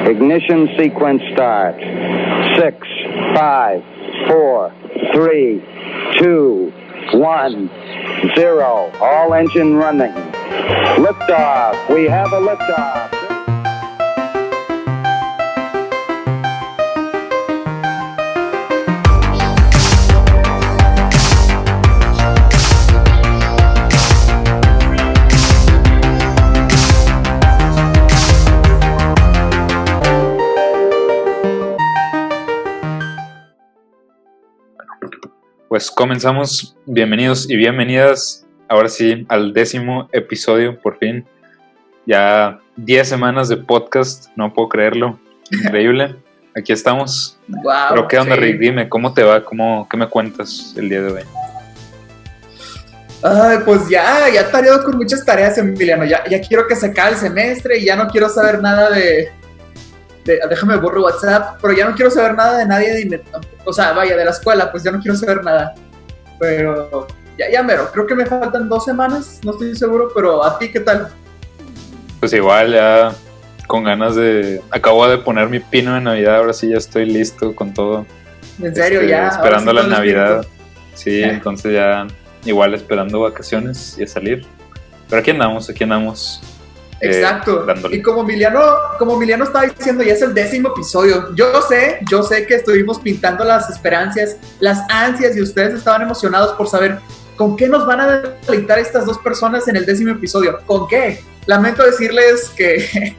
Ignition sequence start. 6, 5, 4, 3, 2, 1, 0. All engine running. Liftoff. We have a liftoff. Pues comenzamos, bienvenidos y bienvenidas, ahora sí, al 10º episodio, por fin. Ya 10 semanas de podcast, no puedo creerlo, increíble. Aquí estamos. Wow, pero ¿qué onda, sí. Rick? Dime, ¿cómo te va? ¿Qué me cuentas el día de hoy? Ay, pues ya tareado con muchas tareas, Emiliano. Ya quiero que se acabe el semestre y ya no quiero saber nada de déjame borro WhatsApp, pero ya no quiero saber nada de nadie, de la escuela, pues ya no quiero saber nada. Pero ya mero, creo que me faltan 2 semanas, no estoy seguro, pero ¿a ti qué tal? Pues igual, ya con ganas acabo de poner mi pino de Navidad, ahora sí ya estoy listo con todo. ¿En serio? Ya. Esperando sí la Navidad. listo. Sí, entonces ya igual esperando vacaciones y a salir. Pero aquí andamos. Exacto. Dándole. Y como Emiliano estaba diciendo, ya es el 10º episodio. Yo sé que estuvimos pintando las esperanzas, las ansias, y ustedes estaban emocionados por saber con qué nos van a deleitar estas 2 personas en el 10º episodio. ¿Con qué? Lamento decirles que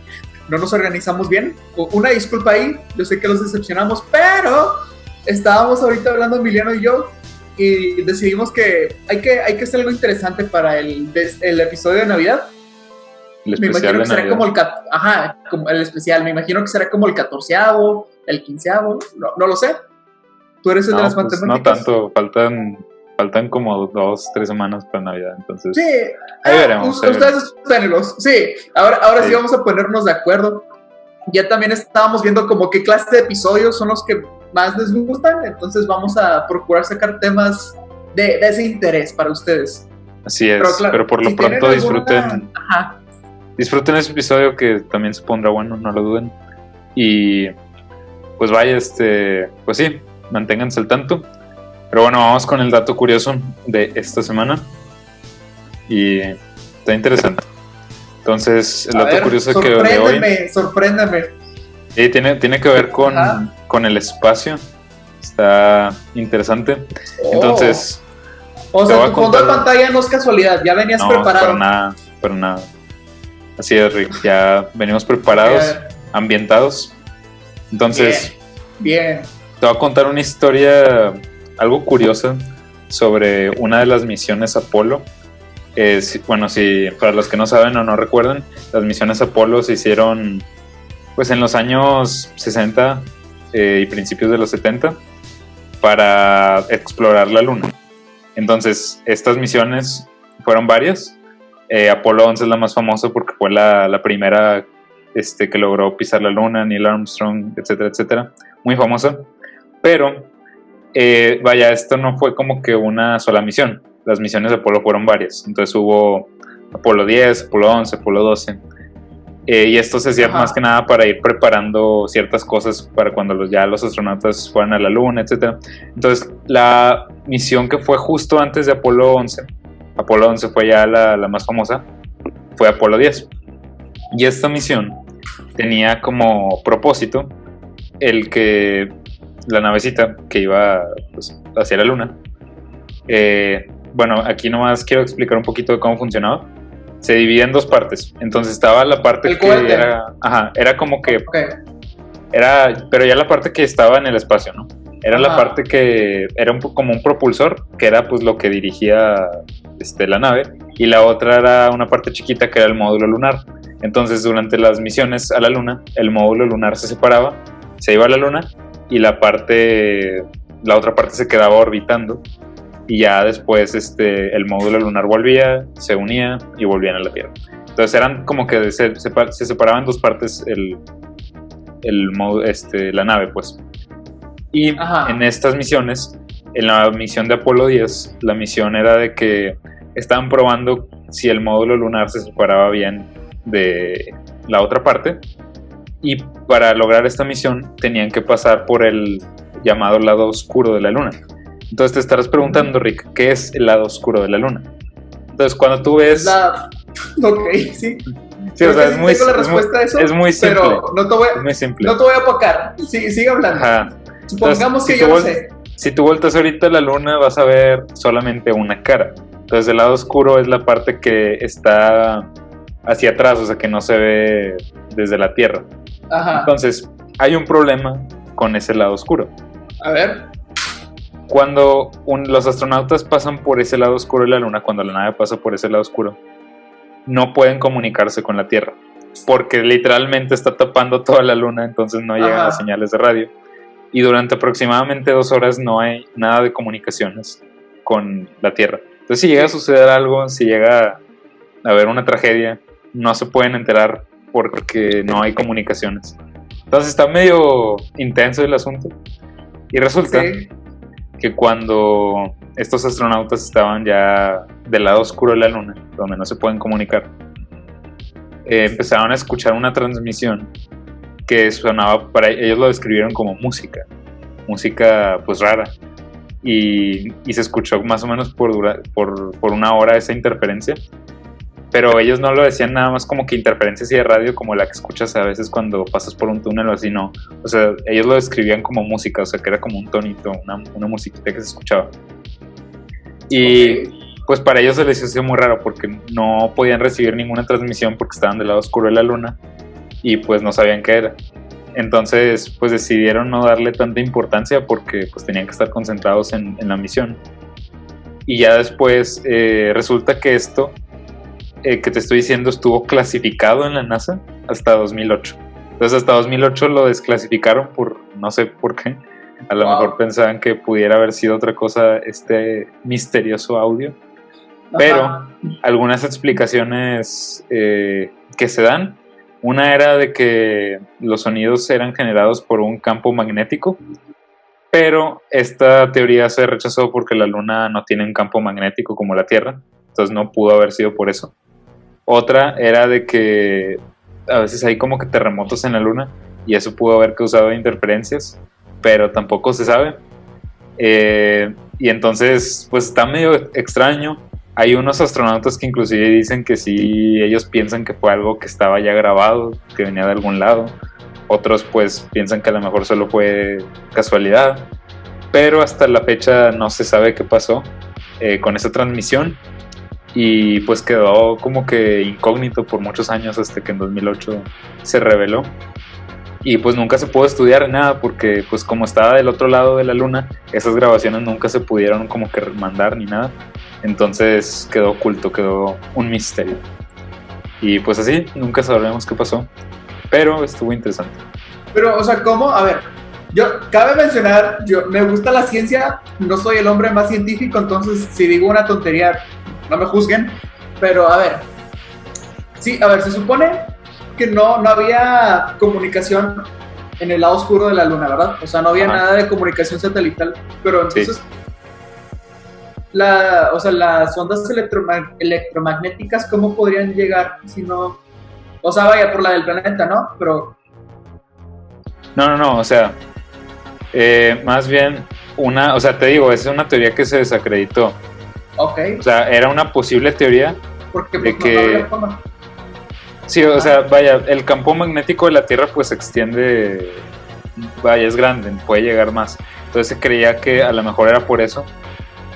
no nos organizamos bien. Una disculpa ahí, yo sé que los decepcionamos, pero estábamos ahorita hablando Emiliano y yo y decidimos que hay que hacer algo interesante para el episodio de Navidad. El Me especial imagino que de será Navidad. como el especial. Me imagino que será como el 14º, el 15º, no lo sé. Tú eres el de las matemáticas. No tanto, faltan como 2-3 semanas para Navidad, entonces. Sí, ahí veremos. Ustedes espérenlos. Sí, ahora sí vamos a ponernos de acuerdo. Ya también estábamos viendo como qué clase de episodios son los que más les gustan, entonces vamos a procurar sacar temas de ese interés para ustedes. Así es, pero por lo pronto disfruten. Ajá. Disfruten ese episodio que también se pondrá bueno, no lo duden. Y pues vaya, pues sí, manténganse al tanto. Pero bueno, vamos con el dato curioso de esta semana. Y está interesante. Entonces, el dato curioso que de hoy. Sorpréndeme. Sí, tiene que ver con el espacio. Está interesante. Entonces. O sea, tu fondo de pantalla no es casualidad, ya venías preparado. Para nada. Así es, Rick, ya venimos preparados, ambientados. Entonces, bien. Te voy a contar una historia algo curiosa sobre una de las misiones Apolo. Si para los que no saben o no recuerdan, las misiones Apolo se hicieron pues en los años 60 y principios de los 70 para explorar la Luna. Entonces, estas misiones fueron varias. Apolo 11 es la más famosa porque fue la primera que logró pisar la Luna, Neil Armstrong, etcétera, etcétera. Muy famosa. Pero, esto no fue como que una sola misión. Las misiones de Apolo fueron varias. Entonces hubo Apolo 10, Apolo 11, Apolo 12. Y esto se hacía más que nada para ir preparando ciertas cosas para cuando los astronautas fueran a la Luna, etcétera. Entonces, la misión que fue justo antes de Apolo 11 fue ya la más famosa, fue Apolo 10. Y esta misión tenía como propósito el que la navecita que iba pues, hacia la Luna, aquí nomás quiero explicar un poquito de cómo funcionaba. Se dividía en 2 partes. Entonces estaba la parte que era como que pero ya la parte que estaba en el espacio, ¿no? Era la parte que era como un propulsor, que era pues lo que dirigía la nave, y la otra era una parte chiquita que era el módulo lunar. Entonces, durante las misiones a la Luna, el módulo lunar se separaba, se iba a la Luna, y la otra parte se quedaba orbitando, y ya después el módulo lunar volvía, se unía y volvían a la Tierra. Entonces eran como que se separaban en 2 partes la nave, pues. Y en estas misiones, en la misión de Apolo 10, la misión era de que estaban probando si el módulo lunar se separaba bien de la otra parte y para lograr esta misión tenían que pasar por el llamado lado oscuro de la luna. Entonces te estarás preguntando, Rick, ¿qué es el lado oscuro de la luna? Entonces cuando tú ves... Ok, sí. Sí, o sea, tengo la respuesta a eso, es muy simple. Pero no te voy, es muy simple. No te voy a apacar. Sigue hablando. Ajá. Supongamos Entonces, que yo no sé. Si tú volteas ahorita a la luna, vas a ver solamente una cara. Entonces el lado oscuro es la parte que está hacia atrás, o sea, que no se ve desde la Tierra. Ajá. Entonces, hay un problema con ese lado oscuro. A ver. Cuando los astronautas pasan por ese lado oscuro de la luna, cuando la nave pasa por ese lado oscuro, no pueden comunicarse con la Tierra, porque literalmente está tapando toda la luna, entonces no llegan las señales de radio. Y durante aproximadamente 2 horas no hay nada de comunicaciones con la Tierra. Entonces, si llega a suceder algo, si llega a haber una tragedia, no se pueden enterar porque no hay comunicaciones. Entonces está medio intenso el asunto. Y resulta que cuando estos astronautas estaban ya del lado oscuro de la luna, donde no se pueden comunicar, empezaron a escuchar una transmisión que sonaba, para ellos lo describieron como música pues rara, y se escuchó más o menos por 1 hora esa interferencia, pero ellos no lo decían nada más como que interferencia así de radio como la que escuchas a veces cuando pasas por un túnel o así, no, o sea, ellos lo describían como música, o sea, que era como un tonito, una musiquita que se escuchaba, y pues para ellos se les hizo muy raro porque no podían recibir ninguna transmisión porque estaban del lado oscuro de la luna y pues no sabían qué era. Entonces pues decidieron no darle tanta importancia porque pues tenían que estar concentrados en la misión. Y ya después resulta que esto que te estoy diciendo estuvo clasificado en la NASA hasta 2008. Entonces hasta 2008 lo desclasificaron por no sé por qué. A lo mejor pensaban que pudiera haber sido otra cosa este misterioso audio. Pero algunas explicaciones que se dan, una era de que los sonidos eran generados por un campo magnético, pero esta teoría se rechazó porque la luna no tiene un campo magnético como la Tierra, entonces no pudo haber sido por eso. Otra era de que a veces hay como que terremotos en la luna y eso pudo haber causado interferencias, pero tampoco se sabe. Y entonces pues está medio extraño. Hay unos astronautas que inclusive dicen que sí, ellos piensan que fue algo que estaba ya grabado, que venía de algún lado. Otros pues piensan que a lo mejor solo fue casualidad. Pero hasta la fecha no se sabe qué pasó con esa transmisión. Y pues quedó como que incógnito por muchos años hasta que en 2008 se reveló. Y pues nunca se pudo estudiar nada porque pues como estaba del otro lado de la luna, esas grabaciones nunca se pudieron como que mandar ni nada. Entonces quedó oculto, quedó un misterio. Y pues así, nunca sabremos qué pasó. Pero estuvo interesante. Pero, o sea, ¿cómo? A ver, cabe mencionar, me gusta la ciencia, no soy el hombre más científico, entonces si digo una tontería, no me juzguen. Pero, a ver, sí, a ver, se supone que no había comunicación en el lado oscuro de la luna, ¿verdad? O sea, no había nada de comunicación satelital, pero entonces... las ondas electromagnéticas, ¿cómo podrían llegar si no? O sea, vaya por la del planeta, ¿no? Pero... No, o sea, más bien o sea, te digo, es una teoría que se desacreditó. Ok. O sea, era una posible teoría porque de pues, que... no había forma. Sí, o sea, vaya, el campo magnético de la Tierra pues se extiende, vaya, es grande, puede llegar más. Entonces se creía que a lo mejor era por eso.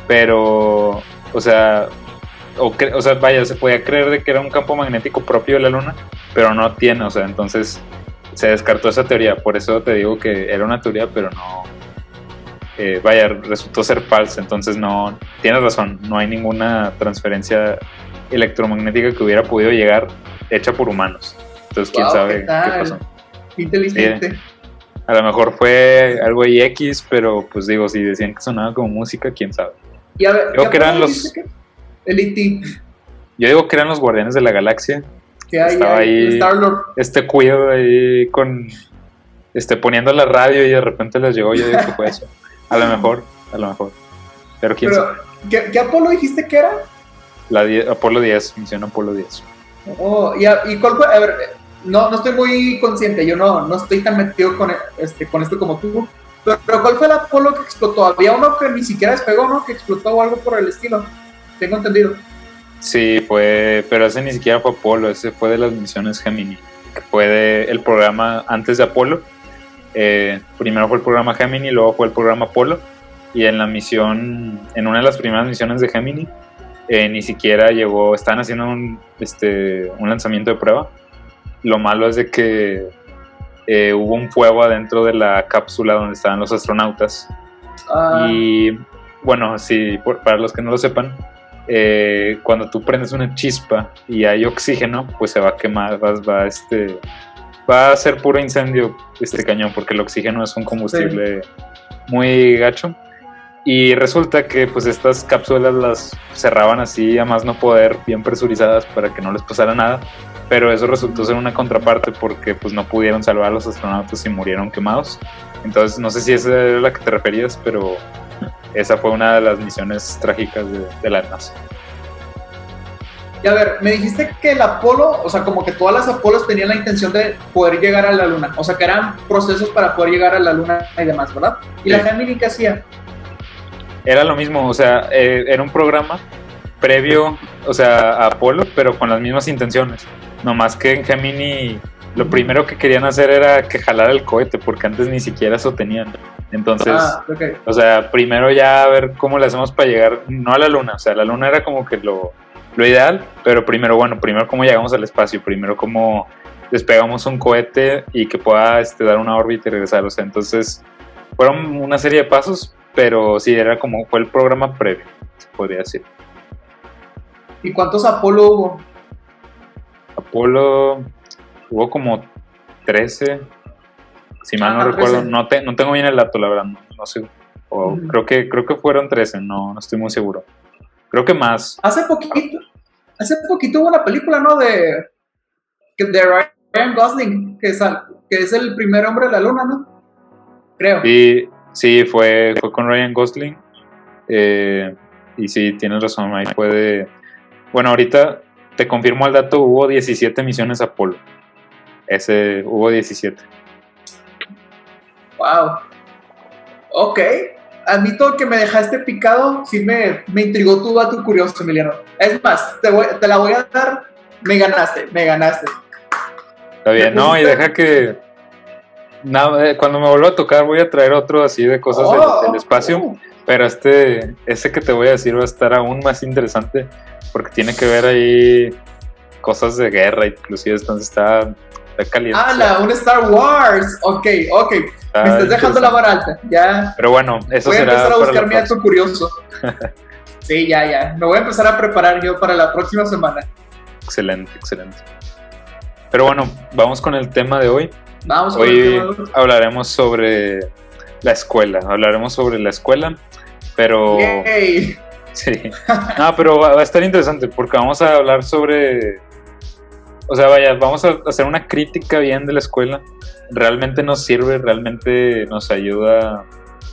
Pero, o sea, vaya, se podía creer de que era un campo magnético propio de la luna, pero no tiene, o sea, entonces se descartó esa teoría. Por eso te digo que era una teoría, pero no, vaya, resultó ser falsa. Entonces no, tienes razón, no hay ninguna transferencia electromagnética que hubiera podido llegar hecha por humanos. Entonces quién sabe qué pasó. Qué inteligente. Sí. A lo mejor fue algo ahí X, pero pues digo, si decían que sonaba como música, quién sabe. Y a ver, creo que eran los... El E.T. Yo digo que eran los Guardianes de la Galaxia. Que estaba ahí Star-Lord. Cuido ahí con... poniendo la radio y de repente les llegó. Yo digo que fue eso. A lo mejor. Pero quién sabe. ¿Qué Apolo dijiste que era? Apolo 10, misión Apolo 10. Oh, ¿y cuál fue? A ver, no estoy muy consciente, yo no estoy tan metido con esto como tú. Pero ¿cuál fue el Apolo que explotó? Había uno que ni siquiera despegó, ¿no? Que explotó o algo por el estilo. Tengo entendido. Sí, pero ese ni siquiera fue Apolo, ese fue de las misiones Gemini, que fue el programa antes de Apolo. Primero fue el programa Gemini, luego fue el programa Apolo, y en una de las primeras misiones de Gemini, ni siquiera llegó, estaban haciendo un lanzamiento de prueba. Lo malo es de que hubo un fuego adentro de la cápsula donde estaban los astronautas. Y bueno, sí, para los que no lo sepan, cuando tú prendes una chispa y hay oxígeno, pues se va a quemar, va a ser puro incendio este cañón, porque el oxígeno es un combustible muy gacho. Y resulta que pues estas cápsulas las cerraban así a más no poder, bien presurizadas para que no les pasara nada, pero eso resultó ser una contraparte porque pues no pudieron salvar a los astronautas y murieron quemados. Entonces no sé si esa era la que te referías, pero esa fue una de las misiones trágicas de la NASA. Y a ver, me dijiste que el Apolo, o sea, como que todas las Apolos tenían la intención de poder llegar a la Luna, o sea, que eran procesos para poder llegar a la Luna y demás, ¿verdad? ¿Y la Gemini qué hacía? Era lo mismo, o sea, era un programa previo, o sea, a Apolo, pero con las mismas intenciones. Nomás que en Gemini lo primero que querían hacer era que jalara el cohete, porque antes ni siquiera eso tenían. Entonces, okay. O sea, primero ya a ver cómo le hacemos para llegar, no a la Luna, o sea, la Luna era como que lo ideal, pero primero cómo llegamos al espacio, primero cómo despegamos un cohete y que pueda dar una órbita y regresar, o sea, entonces fueron una serie de pasos, pero sí, fue el programa previo, se podría decir. ¿Y cuántos Apolo hubo? Apolo hubo como 13, si mal no recuerdo, 13. No tengo bien el dato, la verdad, no sé, creo que fueron 13, no estoy muy seguro. Creo que más. Hace poquito hubo una película, ¿no? De Ryan Gosling, que es el primer hombre de la Luna, ¿no? Creo. Y sí, fue con Ryan Gosling. Y sí, tienes razón, ahí Bueno, ahorita te confirmo el dato, hubo 17 misiones Apolo. Hubo 17. Wow. Ok. Admito que me dejaste picado, sí me intrigó tu dato curioso, Emiliano. Es más, te la voy a dar, me ganaste. Está bien, no, y deja que... cuando me vuelva a tocar voy a traer otro así de cosas del espacio, pero ese que te voy a decir va a estar aún más interesante, porque tiene que ver ahí cosas de guerra, inclusive, entonces está caliente. Un Star Wars, ok. Me estás dejando la vara alta, ya. Pero bueno, eso voy será. Voy a empezar a buscar mi dato curioso. Sí, ya. Me voy a empezar a preparar yo para la próxima semana. Excelente. Pero bueno, vamos con el tema de hoy. Hoy hablaremos sobre la escuela. Pero. Yay. Sí. No, pero va a estar interesante porque vamos a hablar sobre. O sea, vamos a hacer una crítica bien de la escuela. ¿Realmente nos sirve? ¿Realmente nos ayuda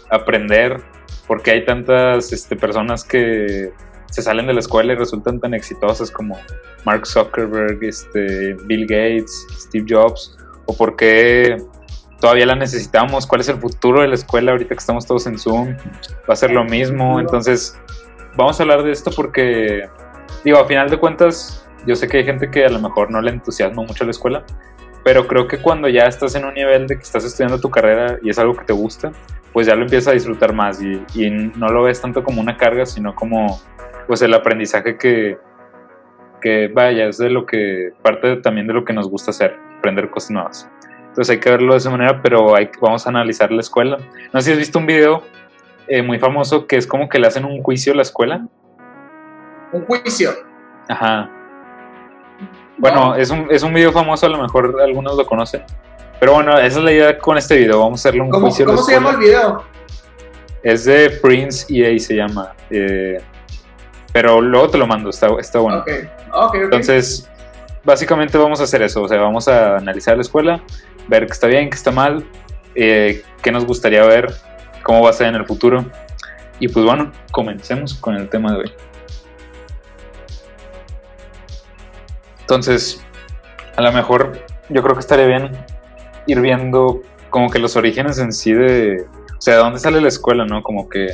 a aprender? Porque hay tantas personas que se salen de la escuela y resultan tan exitosas como Mark Zuckerberg, Bill Gates, Steve Jobs. ¿O por qué todavía la necesitamos? ¿Cuál es el futuro de la escuela ahorita que estamos todos en Zoom? ¿Va a ser lo mismo? Entonces, vamos a hablar de esto porque, a final de cuentas, yo sé que hay gente que a lo mejor no le entusiasma mucho la escuela, pero creo que cuando ya estás en un nivel de que estás estudiando tu carrera y es algo que te gusta, pues ya lo empiezas a disfrutar más y no lo ves tanto como una carga, sino como pues el aprendizaje que es de lo que parte también de lo que nos gusta hacer, aprender cosas nuevas. Entonces hay que verlo de esa manera, pero vamos a analizar la escuela. No sé si has visto un video muy famoso que es como que le hacen un juicio a la escuela. ¿Un juicio? Ajá. Bueno, es un video famoso, a lo mejor algunos lo conocen. Pero bueno, esa es la idea con este video. Vamos a hacerle un juicio. ¿Cómo se llama el video? Es de Prince EA, se llama. Pero luego te lo mando, está bueno. Ok. Entonces, básicamente vamos a hacer eso. O sea, vamos a analizar la escuela, ver qué está bien, qué está mal, qué nos gustaría ver, cómo va a ser en el futuro. Y pues bueno, comencemos con el tema de hoy. Entonces, a lo mejor yo creo que estaría bien ir viendo como que los orígenes en sí de, o sea, de dónde sale la escuela, ¿no? Como que,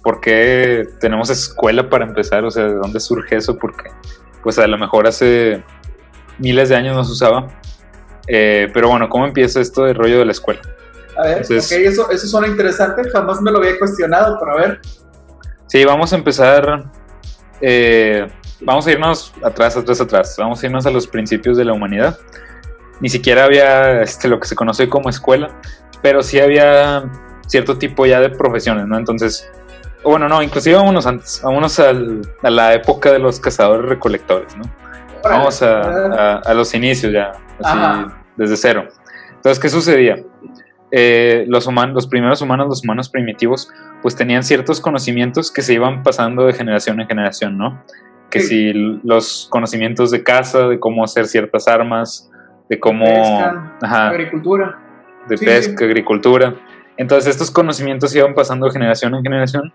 ¿por qué tenemos escuela para empezar? O sea, ¿de dónde surge eso? Porque, pues a lo mejor hace miles de años no se usaba. Pero bueno, ¿cómo empieza esto del rollo de la escuela? A ver, entonces, ok, eso suena interesante, jamás me lo había cuestionado, pero a ver. Sí, vamos a empezar, vamos a irnos atrás, vamos a irnos a los principios de la humanidad. Ni siquiera había lo que se conoce como escuela, pero sí había cierto tipo ya de profesiones, ¿no? Entonces, bueno, no, inclusive vámonos antes, vámonos a la época de los cazadores recolectores, ¿no? Vamos a los inicios ya, así, desde cero. Entonces, ¿qué sucedía? Los primeros humanos, los humanos primitivos, pues tenían ciertos conocimientos que se iban pasando de generación en generación, ¿no? Que si los conocimientos de caza, de cómo hacer ciertas armas, de cómo... Pesca, agricultura. De pesca, agricultura. Entonces estos conocimientos iban pasando de generación en generación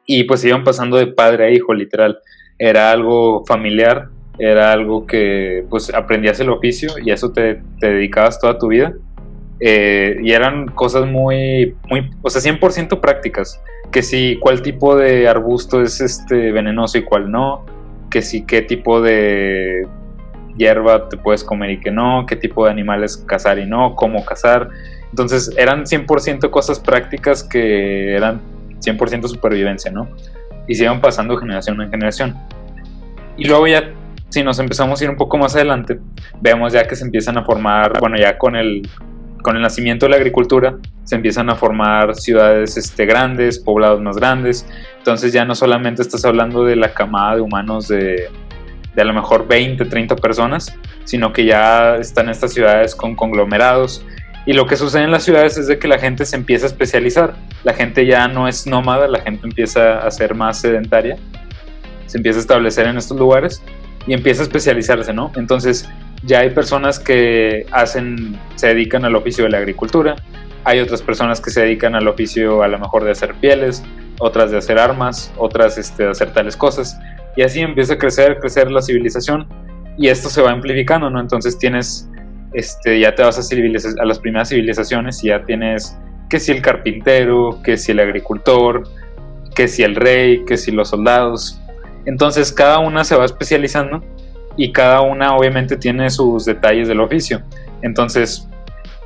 y pues iban pasando de padre a hijo, literal. Era algo familiar, era algo que pues aprendías el oficio y a eso te dedicabas toda tu vida. Y eran cosas muy, o sea, 100% prácticas. Que si cuál tipo de arbusto es venenoso y cuál no, que si qué tipo de hierba te puedes comer y que no, qué tipo de animales cazar y no, cómo cazar. Entonces eran 100% cosas prácticas que eran 100% supervivencia, ¿no? Y se iban pasando de generación en generación. Y luego ya, si nos empezamos a ir un poco más adelante, vemos ya que se empiezan a formar, bueno, ya con el nacimiento de la agricultura, se empiezan a formar ciudades grandes, poblados más grandes. Entonces ya no solamente estás hablando de la camada de humanos de a lo mejor 20, 30 personas, sino que ya están estas ciudades con conglomerados. Y lo que sucede en las ciudades es de que la gente se empieza a especializar. La gente ya no es nómada, la gente empieza a ser más sedentaria, se empieza a establecer en estos lugares y empieza a especializarse, ¿no? Entonces ya hay personas que se dedican al oficio de la agricultura, hay otras personas que se dedican al oficio a lo mejor de hacer pieles, otras de hacer armas, otras de hacer tales cosas. Y así empieza a crecer la civilización y esto se va amplificando, ¿no? Entonces tienes, ya te vas a las primeras civilizaciones y ya tienes que si el carpintero, que si el agricultor, que si el rey, que si los soldados. Entonces cada una se va especializando y cada una obviamente tiene sus detalles del oficio. Entonces,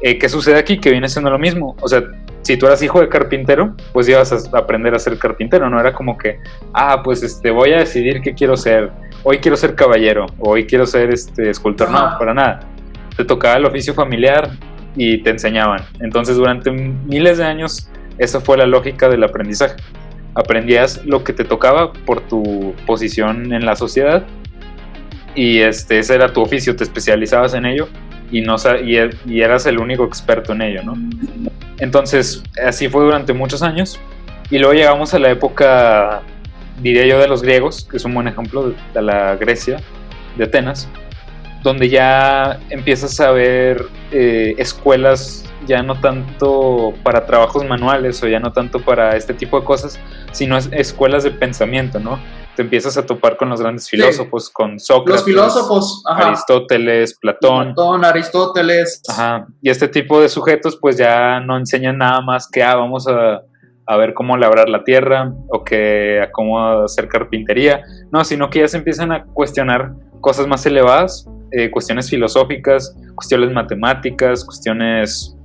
¿qué sucede aquí? Que viene siendo lo mismo. O sea, si tú eras hijo de carpintero, pues ibas a aprender a ser carpintero, no era como que, pues voy a decidir qué quiero ser, hoy quiero ser caballero, hoy quiero ser escultor, no, para nada. Te tocaba el oficio familiar y te enseñaban. Entonces durante miles de años esa fue la lógica del aprendizaje. Aprendías lo que te tocaba por tu posición en la sociedad y ese era tu oficio, te especializabas en ello y eras el único experto en ello, ¿no? Entonces, así fue durante muchos años. Y luego llegamos a la época, diría yo, de los griegos, que es un buen ejemplo de la Grecia, de Atenas, donde ya empiezas a ver escuelas ya no tanto para trabajos manuales o ya no tanto para este tipo de cosas, sino escuelas de pensamiento, ¿no? Te empiezas a topar con los grandes filósofos, sí, con Sócrates, los filósofos, Aristóteles, Platón, Aristóteles. Y este tipo de sujetos pues ya no enseñan nada más que vamos a ver cómo labrar la tierra o que a cómo hacer carpintería, no, sino que ya se empiezan a cuestionar cosas más elevadas, cuestiones filosóficas, cuestiones matemáticas, cuestiones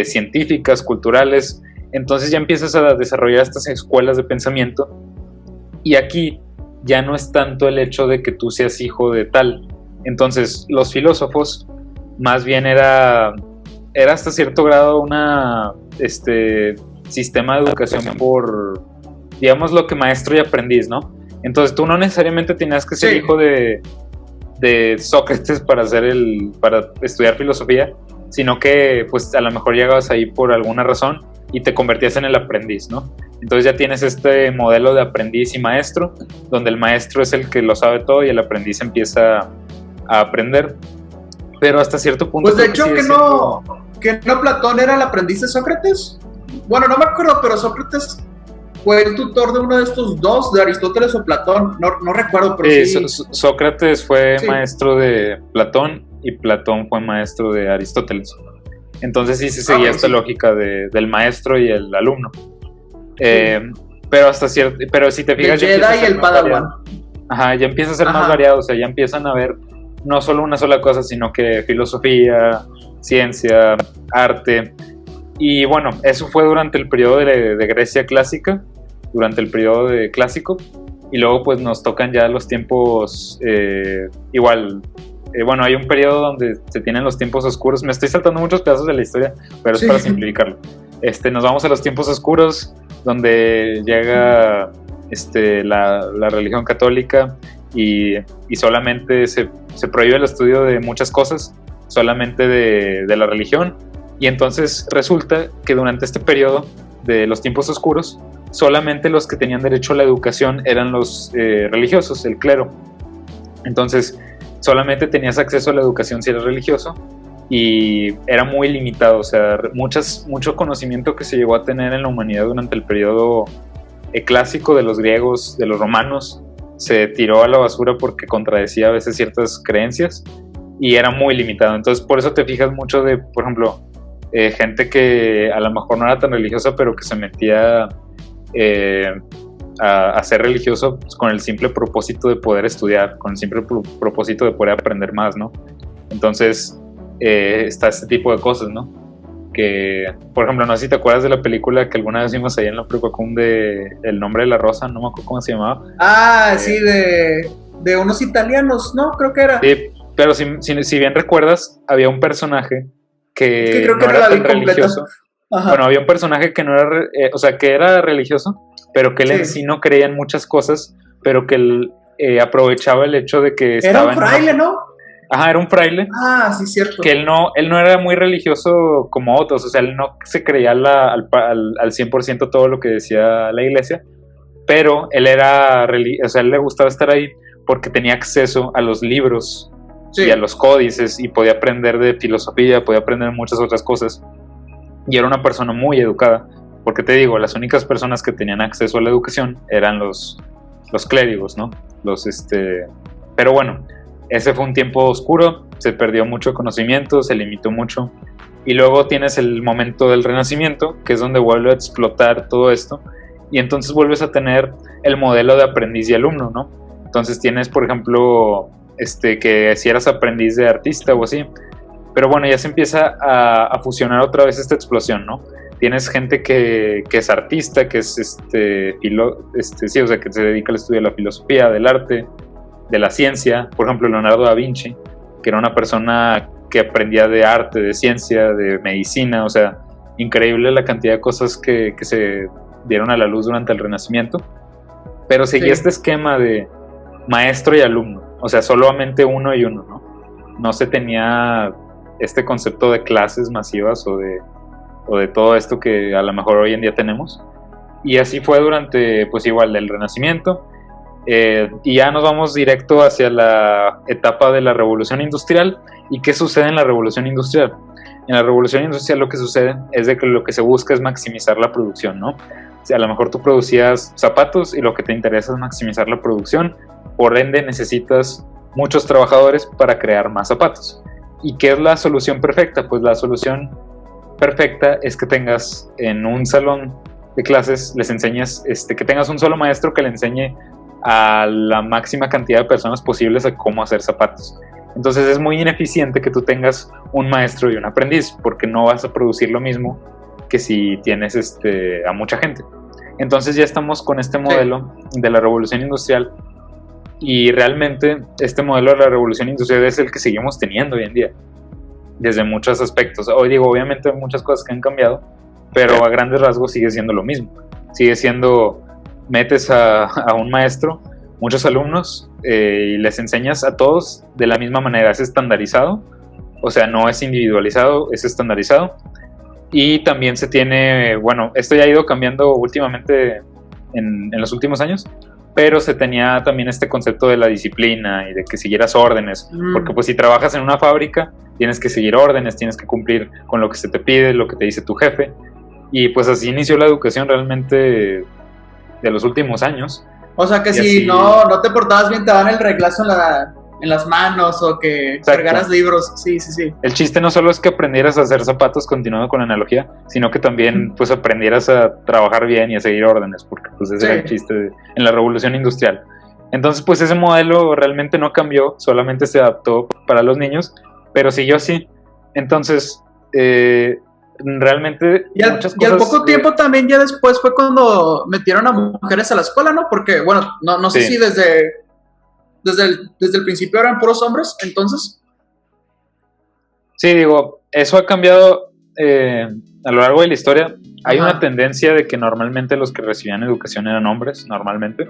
científicas, culturales. Entonces ya empiezas a desarrollar estas escuelas de pensamiento y aquí ya no es tanto el hecho de que tú seas hijo de tal. Entonces los filósofos más bien era hasta cierto grado una sistema de educación por, digamos, lo que maestro y aprendiz, ¿no? Entonces tú no necesariamente tenías que ser hijo de Sócrates para estudiar filosofía, sino que pues a lo mejor llegabas ahí por alguna razón y te convertías en el aprendiz, ¿no? Entonces ya tienes este modelo de aprendiz y maestro, donde el maestro es el que lo sabe todo y el aprendiz empieza a aprender, pero hasta cierto punto... Pues de hecho que no Platón era el aprendiz de Sócrates. Bueno, no me acuerdo, pero Sócrates fue el tutor de uno de estos dos, de Aristóteles o Platón, no recuerdo, pero sí. Sócrates fue maestro de Platón y Platón fue maestro de Aristóteles. Entonces sí se seguía esta lógica del maestro y el alumno. Pero si te fijas, el Jedi y el Padawan. Ajá, ya empieza a ser más variado, o sea, ya empiezan a ver no solo una sola cosa, sino que filosofía, ciencia, arte. Y bueno, eso fue durante el periodo de Grecia clásica, durante el periodo clásico, y luego pues nos tocan ya los tiempos bueno, hay un periodo donde se tienen los tiempos oscuros. Me estoy saltando muchos pedazos de la historia, pero es para simplificarlo. Nos vamos a los tiempos oscuros, donde llega la religión católica y solamente se prohíbe el estudio de muchas cosas, solamente de la religión. Y entonces resulta que durante este periodo de los tiempos oscuros, solamente los que tenían derecho a la educación eran los religiosos, el clero. Entonces solamente tenías acceso a la educación si eras religioso, y era muy limitado, o sea, mucho conocimiento que se llegó a tener en la humanidad durante el periodo clásico de los griegos, de los romanos, se tiró a la basura porque contradecía a veces ciertas creencias y era muy limitado. Entonces por eso te fijas mucho de, por ejemplo, gente que a lo mejor no era tan religiosa, pero que se metía a ser religioso pues, con el simple propósito de poder estudiar, con el simple propósito de poder aprender más, ¿no? Entonces está este tipo de cosas, ¿no? Que, por ejemplo, no sé si te acuerdas de la película que alguna vez vimos ahí en la Precocum de El nombre de la rosa, no me acuerdo cómo se llamaba. Sí, de unos italianos, ¿no? Creo que era. Sí, pero si bien recuerdas, había un personaje que creo no que era tan religioso. Bueno, había un personaje que no era, que era religioso, pero que él en sí no creía en muchas cosas, pero que él aprovechaba el hecho de que estaba era un fraile, ¿no? Ajá, era un fraile. Sí, cierto. Que él no era muy religioso como otros, o sea, él no se creía al 100% todo lo que decía la iglesia, pero él era o sea, él le gustaba estar ahí porque tenía acceso a los libros y a los códices y podía aprender de filosofía, podía aprender muchas otras cosas. Y era una persona muy educada, porque te digo, las únicas personas que tenían acceso a la educación eran los clérigos, ¿no? Pero bueno, ese fue un tiempo oscuro, se perdió mucho conocimiento, se limitó mucho. Y luego tienes el momento del Renacimiento, que es donde vuelve a explotar todo esto. Y entonces vuelves a tener el modelo de aprendiz y alumno, ¿no? Entonces tienes, por ejemplo, que si eras aprendiz de artista o así. Pero bueno, ya se empieza a fusionar otra vez esta explosión, ¿no? Tienes gente que es artista, que es o sea, que se dedica al estudio de la filosofía, del arte, de la ciencia. Por ejemplo, Leonardo da Vinci, que era una persona que aprendía de arte, de ciencia, de medicina, o sea, increíble la cantidad de cosas que se dieron a la luz durante el Renacimiento. Pero seguía este esquema de maestro y alumno, o sea, solamente uno y uno, ¿no? No se tenía este concepto de clases masivas o de todo esto que a lo mejor hoy en día tenemos. Y así fue durante, pues igual, el Renacimiento. Y ya nos vamos directo hacia la etapa de la Revolución Industrial. ¿Y qué sucede en la Revolución Industrial? En la Revolución Industrial lo que sucede es de que lo que se busca es maximizar la producción, ¿no? O sea, a lo mejor tú producías zapatos y lo que te interesa es maximizar la producción, por ende necesitas muchos trabajadores para crear más zapatos. ¿Y qué es la solución perfecta? Pues la solución perfecta es que tengas en un salón de clases, les enseñes, que tengas un solo maestro que le enseñe a la máxima cantidad de personas posibles a cómo hacer zapatos. Entonces es muy ineficiente que tú tengas un maestro y un aprendiz, porque no vas a producir lo mismo que si tienes a mucha gente. Entonces ya estamos con este modelo de la Revolución Industrial, y realmente este modelo de la Revolución Industrial es el que seguimos teniendo hoy en día, desde muchos aspectos. Hoy digo, obviamente hay muchas cosas que han cambiado, pero a grandes rasgos sigue siendo lo mismo. Sigue siendo, metes a un maestro, muchos alumnos, y les enseñas a todos de la misma manera. Es estandarizado, o sea, no es individualizado, es estandarizado. Y también se tiene, bueno, esto ya ha ido cambiando últimamente en los últimos años, pero se tenía también este concepto de la disciplina y de que siguieras órdenes, porque pues si trabajas en una fábrica tienes que seguir órdenes, tienes que cumplir con lo que se te pide, lo que te dice tu jefe, y pues así inició la educación realmente de los últimos años. O sea que si no te portabas bien te daban el reglazo en las manos o que Exacto. cargaras libros. Sí. El chiste no solo es que aprendieras a hacer zapatos, continuando con la analogía, sino que también pues aprendieras a trabajar bien y a seguir órdenes, porque pues ese era el chiste en la revolución industrial. Entonces pues ese modelo realmente no cambió, solamente se adaptó para los niños, pero siguió así. Entonces realmente muchas cosas... Y al poco tiempo también ya después fue cuando metieron a mujeres a la escuela, ¿no? Porque bueno, no sé si desde el principio eran puros hombres, entonces. Sí, digo, eso ha cambiado a lo largo de la historia. Hay una tendencia de que normalmente los que recibían educación eran hombres, normalmente.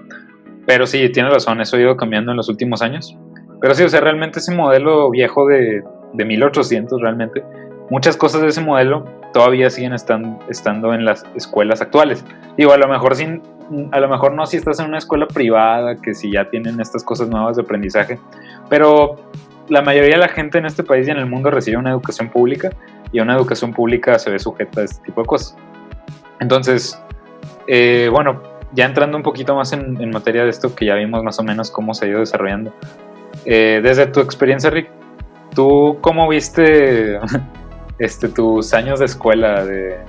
Pero sí, tienes razón, eso ha ido cambiando en los últimos años. Pero sí, o sea, realmente ese modelo viejo de 1800, realmente, muchas cosas de ese modelo todavía siguen estando en las escuelas actuales. Digo, a lo mejor no si estás en una escuela privada, que si ya tienen estas cosas nuevas de aprendizaje, pero la mayoría de la gente en este país y en el mundo recibe una educación pública, y una educación pública se ve sujeta a este tipo de cosas. Entonces, bueno, ya entrando un poquito más en materia de esto, que ya vimos más o menos cómo se ha ido desarrollando. Desde tu experiencia, Rick, ¿tú cómo viste tus años de escuela, de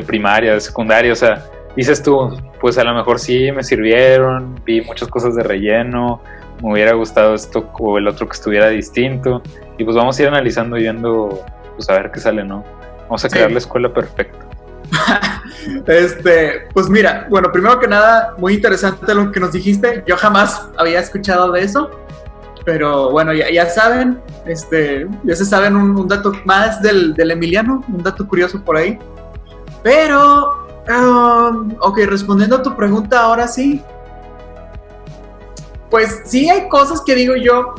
primaria, de secundaria? O sea, dices tú, pues a lo mejor sí me sirvieron, vi muchas cosas de relleno, me hubiera gustado esto o el otro que estuviera distinto, y pues vamos a ir analizando y viendo, pues a ver qué sale, ¿no? Vamos a crear la escuela perfecta. Pues mira, bueno, primero que nada, muy interesante lo que nos dijiste. Yo jamás había escuchado de eso, pero bueno, ya saben, ya se saben un dato más del Emiliano, un dato curioso por ahí. Pero, ok, respondiendo a tu pregunta ahora sí, pues sí hay cosas que digo yo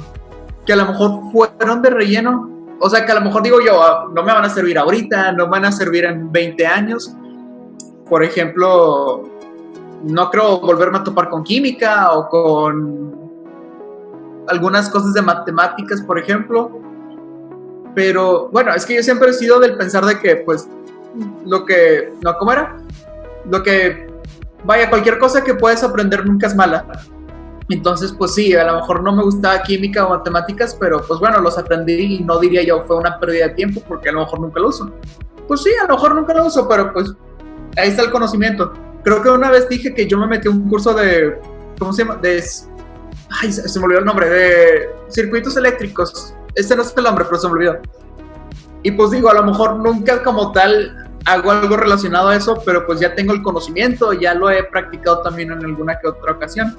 que a lo mejor fueron de relleno. O sea, que a lo mejor digo yo, no me van a servir ahorita, no van a servir en 20 años. Por ejemplo, no creo volverme a topar con química o con algunas cosas de matemáticas, por ejemplo. Pero bueno, es que yo siempre he sido del pensar de que, pues, vaya, cualquier cosa que puedes aprender nunca es mala. Entonces, pues sí, a lo mejor no me gustaba química o matemáticas, pero pues bueno, los aprendí y no diría yo fue una pérdida de tiempo porque a lo mejor nunca lo uso. Pues sí, a lo mejor nunca lo uso, pero pues ahí está el conocimiento. Creo que una vez dije que yo me metí a un curso de, ¿cómo se llama? Se me olvidó el nombre, de circuitos eléctricos. No es el nombre, pero se me olvidó. Y pues digo, a lo mejor nunca como tal hago algo relacionado a eso, pero pues ya tengo el conocimiento, ya lo he practicado también en alguna que otra ocasión.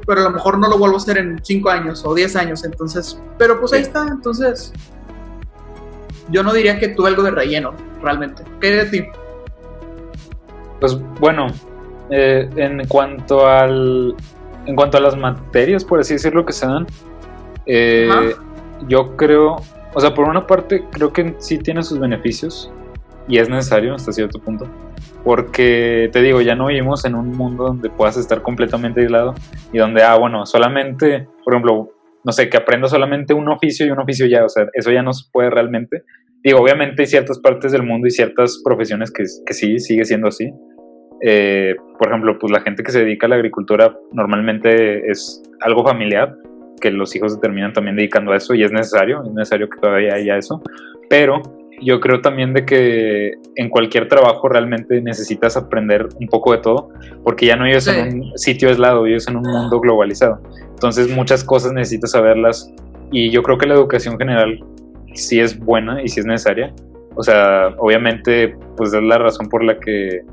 Pero a lo mejor no lo vuelvo a hacer en 5 años o 10 años, entonces, pero pues ahí está, entonces yo no diría que tuve algo de relleno, realmente. ¿Qué de ti? Pues bueno, en cuanto a las materias, por así decirlo, que se dan, yo creo, o sea, por una parte, creo que sí tiene sus beneficios y es necesario hasta cierto punto. Porque, te digo, ya no vivimos en un mundo donde puedas estar completamente aislado y donde, bueno, solamente, por ejemplo, no sé, que aprendas solamente un oficio y un oficio ya, o sea, eso ya no se puede realmente. Digo, obviamente hay ciertas partes del mundo y ciertas profesiones que sí, sigue siendo así. Por ejemplo, pues la gente que se dedica a la agricultura normalmente es algo familiar, que los hijos se terminan también dedicando a eso y es necesario que todavía haya eso, pero yo creo también de que en cualquier trabajo realmente necesitas aprender un poco de todo, porque ya no vives en un sitio aislado, vives en un mundo globalizado. Entonces muchas cosas necesitas saberlas y yo creo que la educación general sí es buena y sí es necesaria. O sea, obviamente pues es la razón por la que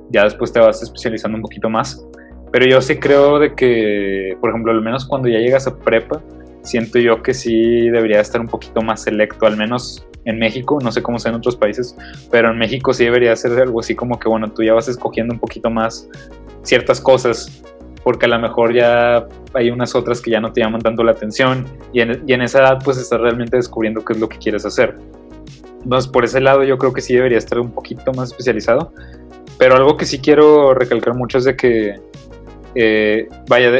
ya después te vas especializando un poquito más. Pero yo sí creo de que, por ejemplo, al menos cuando ya llegas a prepa, siento yo que sí debería estar un poquito más selecto, al menos en México, no sé cómo sea en otros países, pero en México sí debería ser algo así como que, bueno, tú ya vas escogiendo un poquito más ciertas cosas, porque a lo mejor ya hay unas otras que ya no te llaman tanto la atención, y en esa edad pues estás realmente descubriendo qué es lo que quieres hacer. Entonces, por ese lado yo creo que sí debería estar un poquito más especializado, pero algo que sí quiero recalcar mucho es de que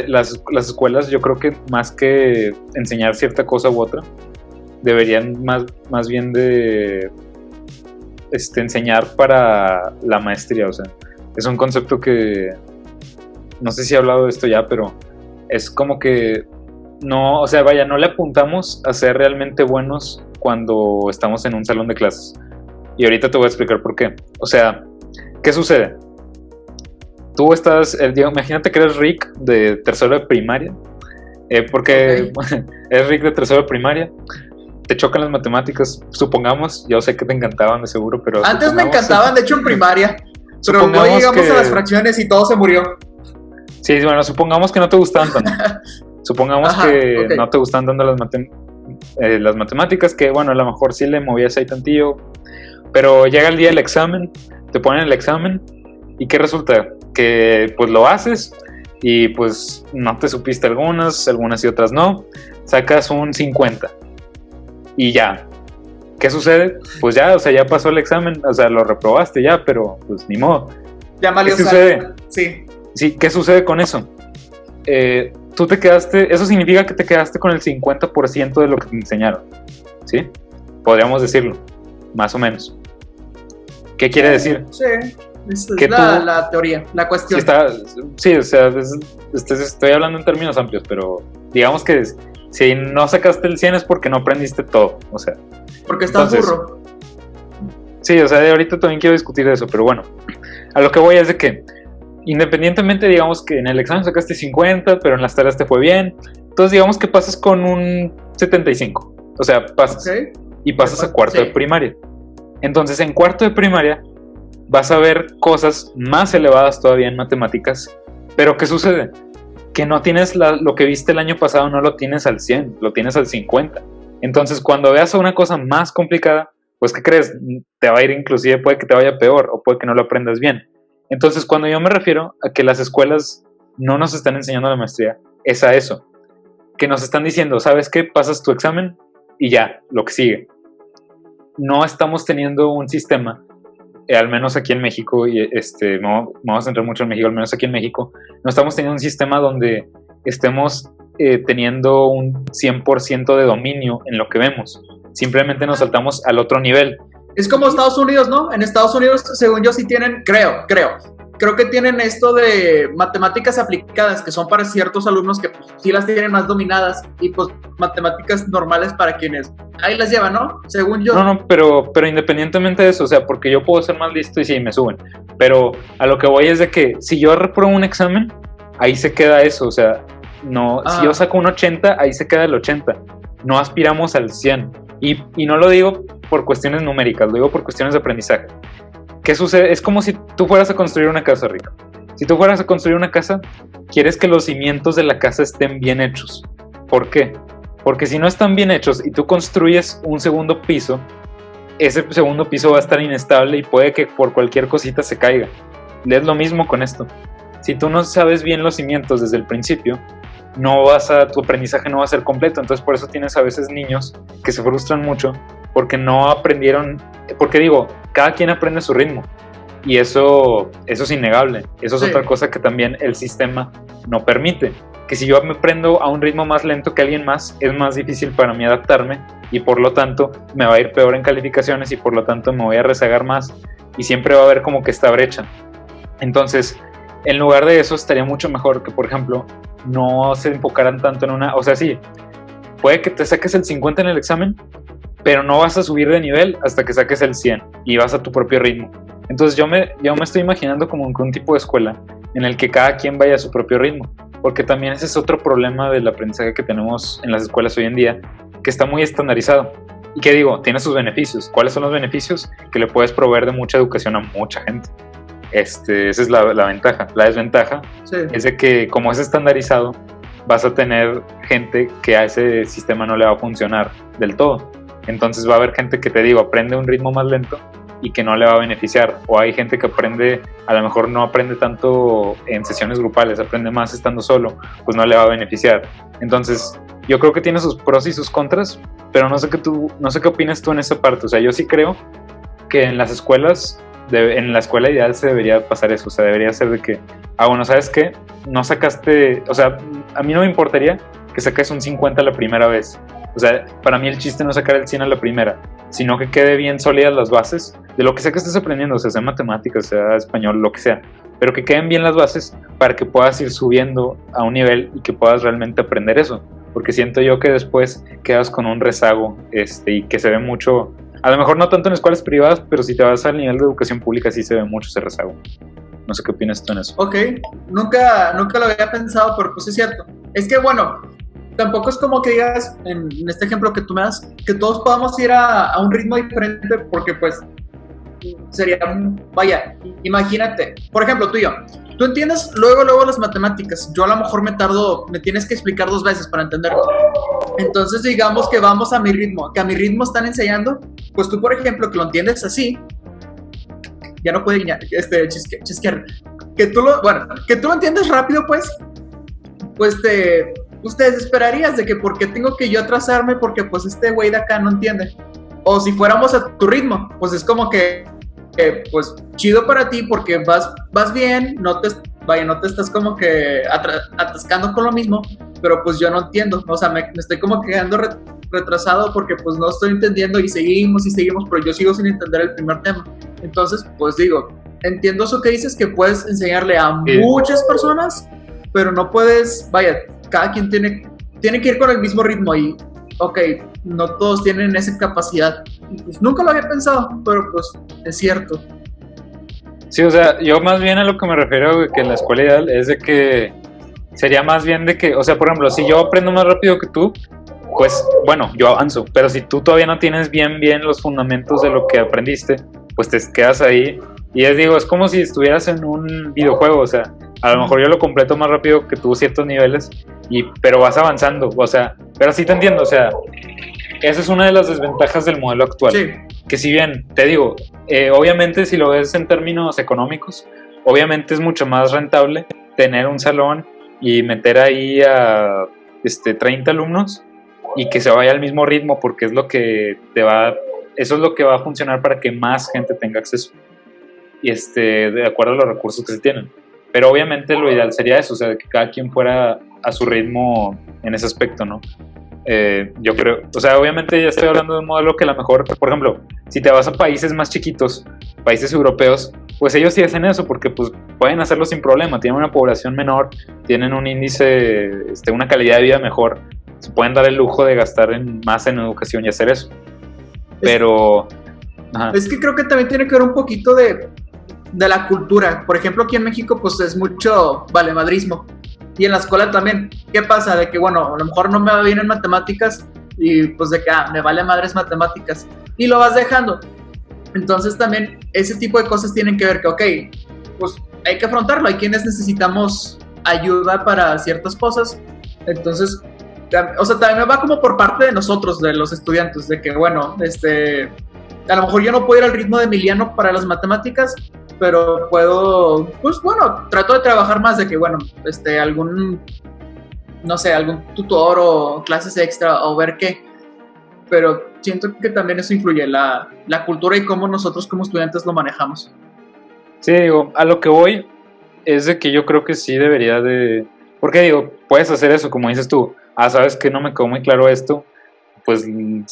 las escuelas, yo creo que más que enseñar cierta cosa u otra, deberían más bien de enseñar para la maestría. O sea, es un concepto que no sé si he hablado de esto ya, pero es como que no, o sea, vaya, no le apuntamos a ser realmente buenos cuando estamos en un salón de clases. Y ahorita te voy a explicar por qué. O sea, ¿qué sucede? Tú estás, imagínate que eres Rick de tercero de primaria, porque eres Rick de tercero de primaria, te chocan las matemáticas, supongamos, yo sé que te encantaban de seguro, pero... Antes me encantaban, de hecho en primaria, pero luego llegamos a las fracciones y todo se murió. Sí, bueno, supongamos que no te gustaban tanto. Supongamos que no te gustan tanto las matemáticas, que bueno, a lo mejor sí le movías ahí tantillo, pero llega el día del examen, te ponen el examen, ¿y qué resulta? Que pues lo haces y pues no te supiste algunas y otras no, sacas un 50 y ya. ¿Qué sucede? Pues ya, o sea, ya pasó el examen, o sea, lo reprobaste ya, pero pues ni modo. Ya valió. ¿Qué sucede? Sí. Sí, ¿qué sucede con eso? Tú te quedaste, eso significa que te quedaste con el 50% de lo que te enseñaron, ¿sí? Podríamos decirlo, más o menos. ¿Qué quiere decir? Sí, es la teoría, la cuestión. Sí, o sea, estoy hablando en términos amplios, pero digamos que si no sacaste el 100 es porque no aprendiste todo, o sea. Porque estás burro. Sí, o sea, de ahorita también quiero discutir eso, pero bueno, a lo que voy es de que independientemente, digamos que en el examen sacaste 50, pero en las tareas te fue bien, entonces digamos que pasas con un 75, o sea, pasas y pasas a cuarto de primaria. Entonces en cuarto de primaria vas a ver cosas más elevadas todavía en matemáticas, pero ¿qué sucede? Que no tienes lo que viste el año pasado, no lo tienes al 100, lo tienes al 50. Entonces cuando veas una cosa más complicada, pues ¿qué crees? Te va a ir, inclusive puede que te vaya peor o puede que no lo aprendas bien. Entonces, cuando yo me refiero a que las escuelas no nos están enseñando la maestría, es a eso. Que nos están diciendo, ¿sabes qué? Pasas tu examen y ya, lo que sigue. No estamos teniendo un sistema, al menos aquí en México, y no vamos a entrar mucho en México, al menos aquí en México, no estamos teniendo un sistema donde estemos teniendo un 100% de dominio en lo que vemos. Simplemente nos saltamos al otro nivel. Es como Estados Unidos, ¿no? En Estados Unidos, según yo, sí tienen, creo que tienen esto de matemáticas aplicadas, que son para ciertos alumnos que pues, sí las tienen más dominadas, y pues matemáticas normales para quienes ahí las llevan, ¿no? Según yo. No, pero independientemente de eso, o sea, porque yo puedo ser más listo y sí, me suben, pero a lo que voy es de que si yo repruebo un examen, ahí se queda eso, o sea, no, si yo saco un 80, ahí se queda el 80, no aspiramos al 100. Y no lo digo por cuestiones numéricas, lo digo por cuestiones de aprendizaje. ¿Qué sucede? Es como si tú fueras a construir una casa, Rico. Si tú fueras a construir una casa, quieres que los cimientos de la casa estén bien hechos. ¿Por qué? Porque si no están bien hechos y tú construyes un segundo piso, ese segundo piso va a estar inestable y puede que por cualquier cosita se caiga. Es lo mismo con esto. Si tú no sabes bien los cimientos desde el principio, tu aprendizaje no va a ser completo. Entonces por eso tienes a veces niños que se frustran mucho porque no aprendieron, porque digo, cada quien aprende a su ritmo y eso es innegable. Eso es otra cosa que también el sistema no permite, que si yo me aprendo a un ritmo más lento que alguien más, es más difícil para mí adaptarme y por lo tanto me va a ir peor en calificaciones y por lo tanto me voy a rezagar más y siempre va a haber como que esta brecha. Entonces, en lugar de eso, estaría mucho mejor que, por ejemplo, no se enfocaran tanto en una... O sea, sí, puede que te saques el 50 en el examen, pero no vas a subir de nivel hasta que saques el 100 y vas a tu propio ritmo. Entonces yo me estoy imaginando como un tipo de escuela en el que cada quien vaya a su propio ritmo, porque también ese es otro problema del aprendizaje que tenemos en las escuelas hoy en día, que está muy estandarizado. Y que digo, tiene sus beneficios. ¿Cuáles son los beneficios? Que le puedes proveer de mucha educación a mucha gente. Esa es la ventaja. La desventaja es de que como es estandarizado, vas a tener gente que a ese sistema no le va a funcionar del todo. Entonces va a haber gente que, te digo, aprende un ritmo más lento y que no le va a beneficiar. O hay gente que aprende, a lo mejor no aprende tanto en sesiones grupales, aprende más estando solo, pues no le va a beneficiar. Entonces yo creo que tiene sus pros y sus contras, pero no sé qué opinas tú en esa parte. O sea, yo sí creo que en las escuelas, en la escuela ideal se debería pasar eso. O sea, debería ser de que, bueno, ¿sabes qué? No sacaste, o sea, a mí no me importaría que saques un 50 la primera vez. O sea, para mí el chiste no es sacar el 100 a la primera, sino que quede bien sólidas las bases de lo que sea que estés aprendiendo, o sea matemáticas, sea español, lo que sea, pero que queden bien las bases para que puedas ir subiendo a un nivel y que puedas realmente aprender eso. porque siento yo que después quedas con un rezago, y que se ve mucho, a lo mejor no tanto en escuelas privadas, pero si te vas al nivel de educación pública sí se ve mucho ese rezago. No sé qué opinas tú en eso. Ok, nunca lo había pensado, pero pues es cierto. Es que bueno, tampoco es como que digas, en este ejemplo que tú me das, que todos podamos ir a un ritmo diferente, porque pues sería, vaya, imagínate, por ejemplo, tú y yo, tú entiendes luego las matemáticas, yo a lo mejor me tienes que explicar 2 veces para entenderlo. Entonces digamos que vamos a mi ritmo, que a mi ritmo están enseñando, pues tú por ejemplo que lo entiendes así, ya no puede chisquear, que tú lo entiendes rápido, pues te desesperarías de que por qué tengo que yo atrasarme porque pues este güey de acá no entiende. O si fuéramos a tu ritmo, pues es como que pues chido para ti porque vas bien, no te estás como que atascando con lo mismo, pero pues yo no entiendo, o sea, me estoy como quedando retrasado porque pues no estoy entendiendo y seguimos, pero yo sigo sin entender el primer tema. Entonces, pues digo, entiendo eso que dices, que puedes enseñarle a muchas personas, pero no puedes, vaya, cada quien tiene que ir con el mismo ritmo y, ok, no todos tienen esa capacidad. Pues nunca lo había pensado, pero pues es cierto. Sí, o sea, yo más bien a lo que me refiero que en la escuela ideal es de que sería más bien de que, o sea, por ejemplo, si yo aprendo más rápido que tú, pues bueno, yo avanzo, pero si tú todavía no tienes bien los fundamentos de lo que aprendiste, pues te quedas ahí y es como si estuvieras en un videojuego, o sea, a lo mejor yo lo completo más rápido que tú ciertos niveles, pero vas avanzando, o sea, pero sí te entiendo, o sea, esa es una de las desventajas del modelo actual, sí. Que si bien, te digo, obviamente si lo ves en términos económicos, obviamente es mucho más rentable tener un salón y meter ahí a 30 alumnos y que se vaya al mismo ritmo, porque eso es lo que va a funcionar para que más gente tenga acceso y de acuerdo a los recursos que se tienen. Pero obviamente lo ideal sería eso, o sea, que cada quien fuera a su ritmo en ese aspecto, ¿no? Yo creo, o sea, obviamente ya estoy hablando de un modelo que a lo mejor, por ejemplo, si te vas a países más chiquitos, países europeos, pues ellos sí hacen eso porque pues pueden hacerlo sin problema, tienen una población menor, tienen un índice, una calidad de vida mejor, se pueden dar el lujo de gastar más en educación y hacer eso. Pero es que creo que también tiene que ver un poquito de la cultura. Por ejemplo, aquí en México pues es mucho valemadrismo. Y en la escuela también. ¿Qué pasa? De que, bueno, a lo mejor no me va bien en matemáticas y pues de que me vale madres matemáticas. Y lo vas dejando. Entonces también ese tipo de cosas tienen que ver que, ok, pues hay que afrontarlo. Hay quienes necesitamos ayuda para ciertas cosas. Entonces, o sea, también va como por parte de nosotros, de los estudiantes, de que, bueno, a lo mejor yo no puedo ir al ritmo de Emiliano para las matemáticas, pero puedo, pues bueno, trato de trabajar más de que, bueno, algún tutor o clases extra o ver qué, pero siento que también eso influye, la cultura y cómo nosotros como estudiantes lo manejamos. Sí, digo, a lo que voy es de que yo creo que sí debería de, porque digo, puedes hacer eso, como dices tú, sabes que no me quedó muy claro esto, pues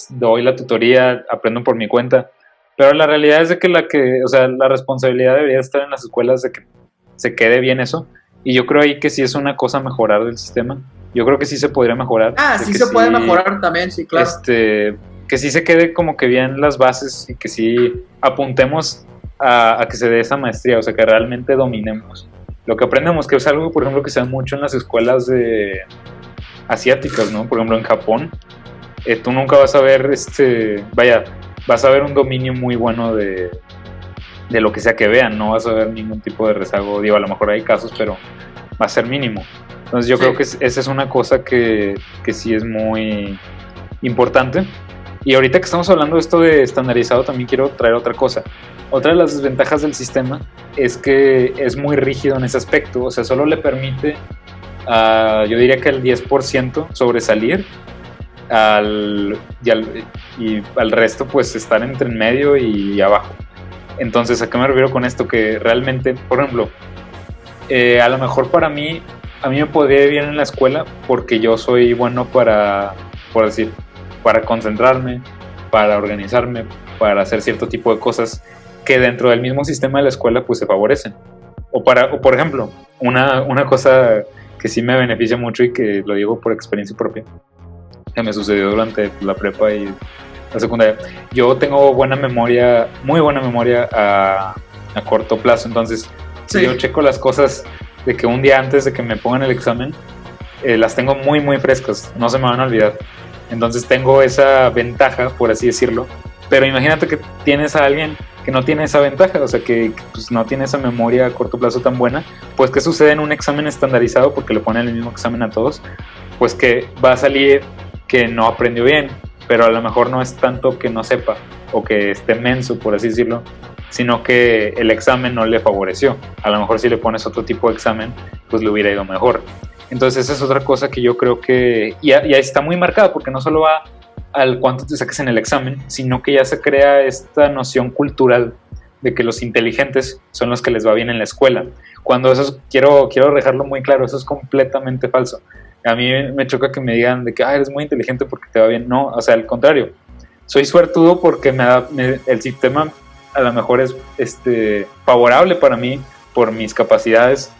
doy la tutoría, aprendo por mi cuenta. Pero la realidad es de que la responsabilidad debería estar en las escuelas de que se quede bien eso. Y yo creo ahí que sí es una cosa a mejorar del sistema. Yo creo que sí se podría mejorar. Sí se puede mejorar también, sí, claro. Que sí se quede como que bien las bases y que sí apuntemos a que se dé esa maestría, o sea, que realmente dominemos lo que aprendemos, que es algo, por ejemplo, que se da mucho en las escuelas asiáticas, ¿no? Por ejemplo, en Japón, tú nunca vas a ver, vas a ver un dominio muy bueno de lo que sea que vean, no vas a ver ningún tipo de rezago, digo, a lo mejor hay casos, pero va a ser mínimo. Entonces yo creo que esa es una cosa que sí es muy importante. Y ahorita que estamos hablando de esto de estandarizado, también quiero traer otra cosa. Otra de las desventajas del sistema es que es muy rígido en ese aspecto, o sea, solo le permite, yo diría que al 10% sobresalir, y al resto pues estar entre en medio y abajo. Entonces, ¿a qué me refiero con esto? Que realmente, por ejemplo, a lo mejor a mí me podría ir bien en la escuela porque yo soy bueno para concentrarme, para organizarme, para hacer cierto tipo de cosas que dentro del mismo sistema de la escuela pues se favorecen. O por ejemplo, una cosa que sí me beneficia mucho y que lo digo por experiencia propia, que me sucedió durante la prepa y la secundaria. Yo tengo buena memoria, muy buena memoria a corto plazo, entonces Sí. si yo checo las cosas de que un día antes de que me pongan el examen, las tengo muy muy frescas, no se me van a olvidar. Entonces tengo esa ventaja, por así decirlo, pero imagínate que tienes a alguien que no tiene esa ventaja, o sea, que pues, no tiene esa memoria a corto plazo tan buena. Pues ¿qué sucede en un examen estandarizado? Porque le ponen el mismo examen a todos, pues que va a salir que no aprendió bien, pero a lo mejor no es tanto que no sepa o que esté menso, por así decirlo, sino que el examen no le favoreció. A lo mejor si le pones otro tipo de examen, pues le hubiera ido mejor. Entonces esa es otra cosa que yo creo que ya está muy marcada, porque no solo va al cuánto te saques en el examen, sino que ya se crea esta noción cultural de que los inteligentes son los que les va bien en la escuela. Cuando eso quiero dejarlo muy claro, eso es completamente falso. A mí me choca que me digan de que eres muy inteligente porque te va bien. No, o sea, al contrario. Soy suertudo porque el sistema a lo mejor es favorable para mí por mis capacidades,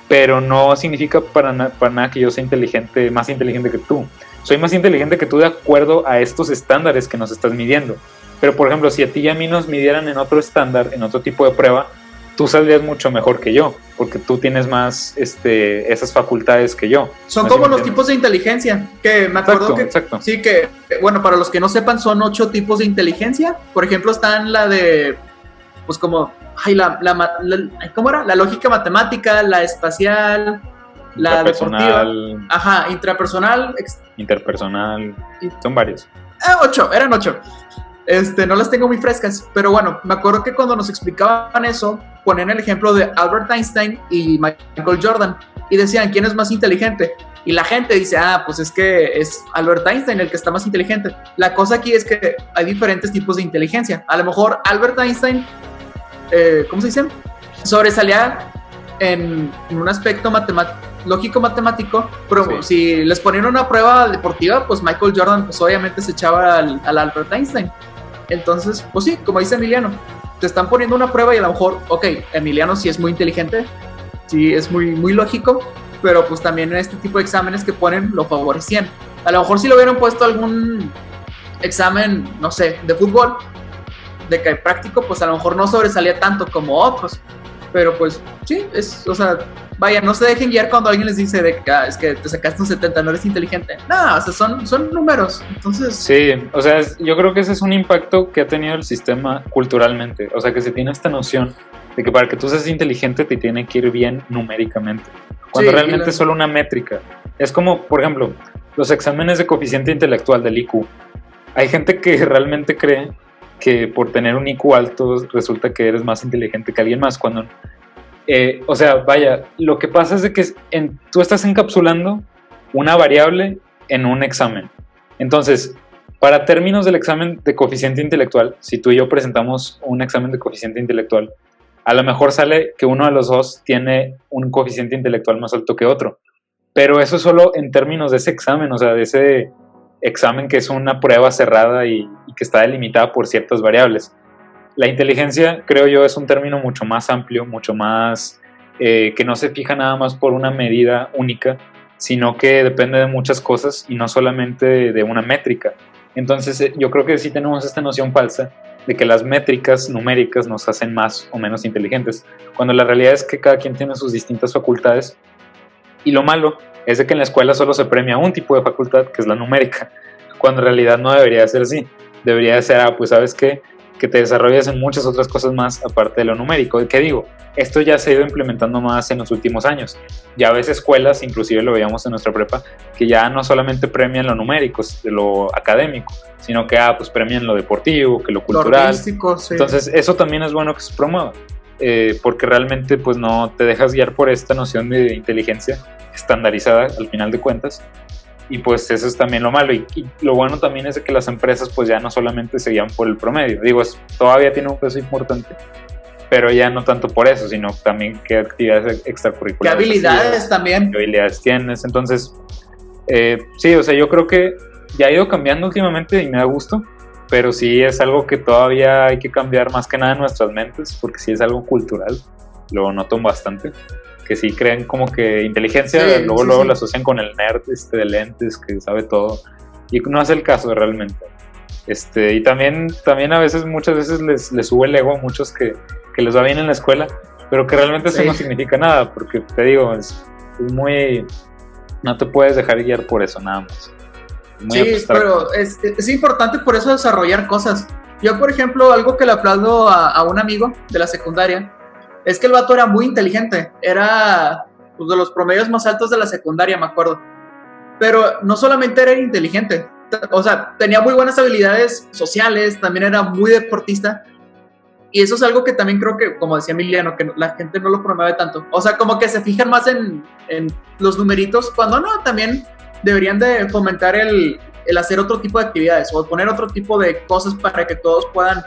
pero no significa para nada que yo sea inteligente, más inteligente que tú. Soy más inteligente que tú de acuerdo a estos estándares que nos estás midiendo. Pero, por ejemplo, si a ti y a mí nos midieran en otro estándar, en otro tipo de prueba, tú saldrías mucho mejor que yo, porque tú tienes más esas facultades que yo. Son como los tipos de inteligencia, que me acuerdo exacto. Sí, que, bueno, para los que no sepan, son 8 tipos de inteligencia. Por ejemplo, están la de, pues como, ¿cómo era? La lógica matemática, la espacial, la deportiva. Ajá, intrapersonal. Interpersonal, son varios. 8, eran 8. No las tengo muy frescas, pero bueno, me acuerdo que cuando nos explicaban eso, ponían el ejemplo de Albert Einstein y Michael Jordan, y decían, ¿quién es más inteligente? Y la gente dice, pues es que es Albert Einstein el que está más inteligente. La cosa aquí es que hay diferentes tipos de inteligencia. A lo mejor Albert Einstein, ¿cómo se dice? Sobresalía en un aspecto lógico-matemático, pero Sí. si les ponían una prueba deportiva, pues Michael Jordan pues obviamente se echaba al Albert Einstein. Entonces, pues sí, como dice Emiliano, te están poniendo una prueba y a lo mejor, Emiliano sí es muy inteligente, sí es muy, muy lógico, pero pues también en este tipo de exámenes que ponen lo favorecían. A lo mejor si le hubieran puesto algún examen, no sé, de fútbol, de que práctico, pues a lo mejor no sobresalía tanto como otros. Pero pues sí, vaya, no se dejen guiar cuando alguien les dice de que es que te sacaste un 70, no eres inteligente. No, o sea, son números. Entonces. Sí, o sea, yo creo que ese es un impacto que ha tenido el sistema culturalmente. O sea, que se tiene esta noción de que para que tú seas inteligente te tiene que ir bien numéricamente. Cuando realmente es solo una métrica. Es como, por ejemplo, los exámenes de coeficiente intelectual del IQ. Hay gente que realmente cree que por tener un IQ alto resulta que eres más inteligente que alguien más, cuando o sea, vaya, lo que pasa es de que tú estás encapsulando una variable en un examen. Entonces, para términos del examen de coeficiente intelectual, si tú y yo presentamos un examen de coeficiente intelectual, a lo mejor sale que uno de los dos tiene un coeficiente intelectual más alto que otro, pero eso es solo en términos de ese examen, o sea, de ese examen que es una prueba cerrada y que está delimitada por ciertas variables. La inteligencia, creo yo, es un término mucho más amplio, mucho más que no se fija nada más por una medida única, sino que depende de muchas cosas y no solamente de una métrica. Entonces yo creo que sí tenemos esta noción falsa de que las métricas numéricas nos hacen más o menos inteligentes, cuando la realidad es que cada quien tiene sus distintas facultades, y lo malo es de que en la escuela solo se premia un tipo de facultad, que es la numérica, cuando en realidad no debería ser así. Debería ser, pues sabes qué, que te desarrolles en muchas otras cosas más aparte de lo numérico. ¿Qué digo? Esto ya se ha ido implementando más en los últimos años. Ya ves escuelas, inclusive lo veíamos en nuestra prepa, que ya no solamente premian lo numérico, de lo académico, sino que pues premian lo deportivo, que lo cultural. Lo artístico, sí. Entonces eso también es bueno que se promueva, porque realmente pues no te dejas guiar por esta noción de inteligencia estandarizada al final de cuentas. Y pues eso es también lo malo, y lo bueno también es de que las empresas pues ya no solamente se guían por el promedio, digo, todavía tiene un peso importante, pero ya no tanto por eso, sino también qué actividades extracurriculares, qué habilidades también, qué habilidades tienes. Entonces sí, o sea, yo creo que ya ha ido cambiando últimamente y me da gusto, pero sí es algo que todavía hay que cambiar más que nada en nuestras mentes, porque sí es algo cultural, lo noto bastante, que sí creen como que inteligencia, luego lo asocian con el nerd de lentes que sabe todo, y no hace el caso realmente. Y también a veces, muchas veces les sube el ego a muchos que les va bien en la escuela, pero que realmente eso no significa nada, porque te digo, es muy... No te puedes dejar guiar por eso, nada más. Muy abstracto. Pero es importante por eso desarrollar cosas. Yo, por ejemplo, algo que le aplaudo a un amigo de la secundaria es que el vato era muy inteligente, era pues, de los promedios más altos de la secundaria, me acuerdo. Pero no solamente era inteligente, o sea, tenía muy buenas habilidades sociales, también era muy deportista. Y eso es algo que también creo que, como decía Emiliano, que la gente no lo promueve tanto. O sea, como que se fijan más en los numeritos, cuando no, también deberían de fomentar el hacer otro tipo de actividades o poner otro tipo de cosas para que todos puedan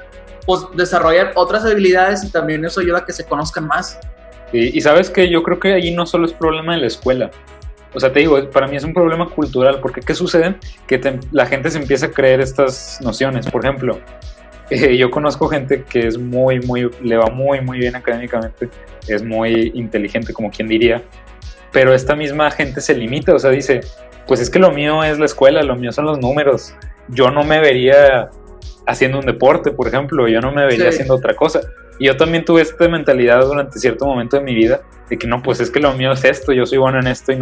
pues, desarrollar otras habilidades y también eso ayuda a que se conozcan más. Y sabes que yo creo que ahí no solo es problema de la escuela. O sea, te digo, para mí es un problema cultural, porque ¿qué sucede? Que la gente se empieza a creer estas nociones. Por ejemplo, yo conozco gente que es le va muy bien académicamente, es muy inteligente, como quien diría, pero esta misma gente se limita, o sea, dice, pues es que lo mío es la escuela, lo mío son los números, yo no me vería haciendo un deporte, por ejemplo, yo no me vería haciendo otra cosa. Y yo también tuve esta mentalidad durante cierto momento de mi vida, de que no, pues es que lo mío es esto, yo soy bueno en esto y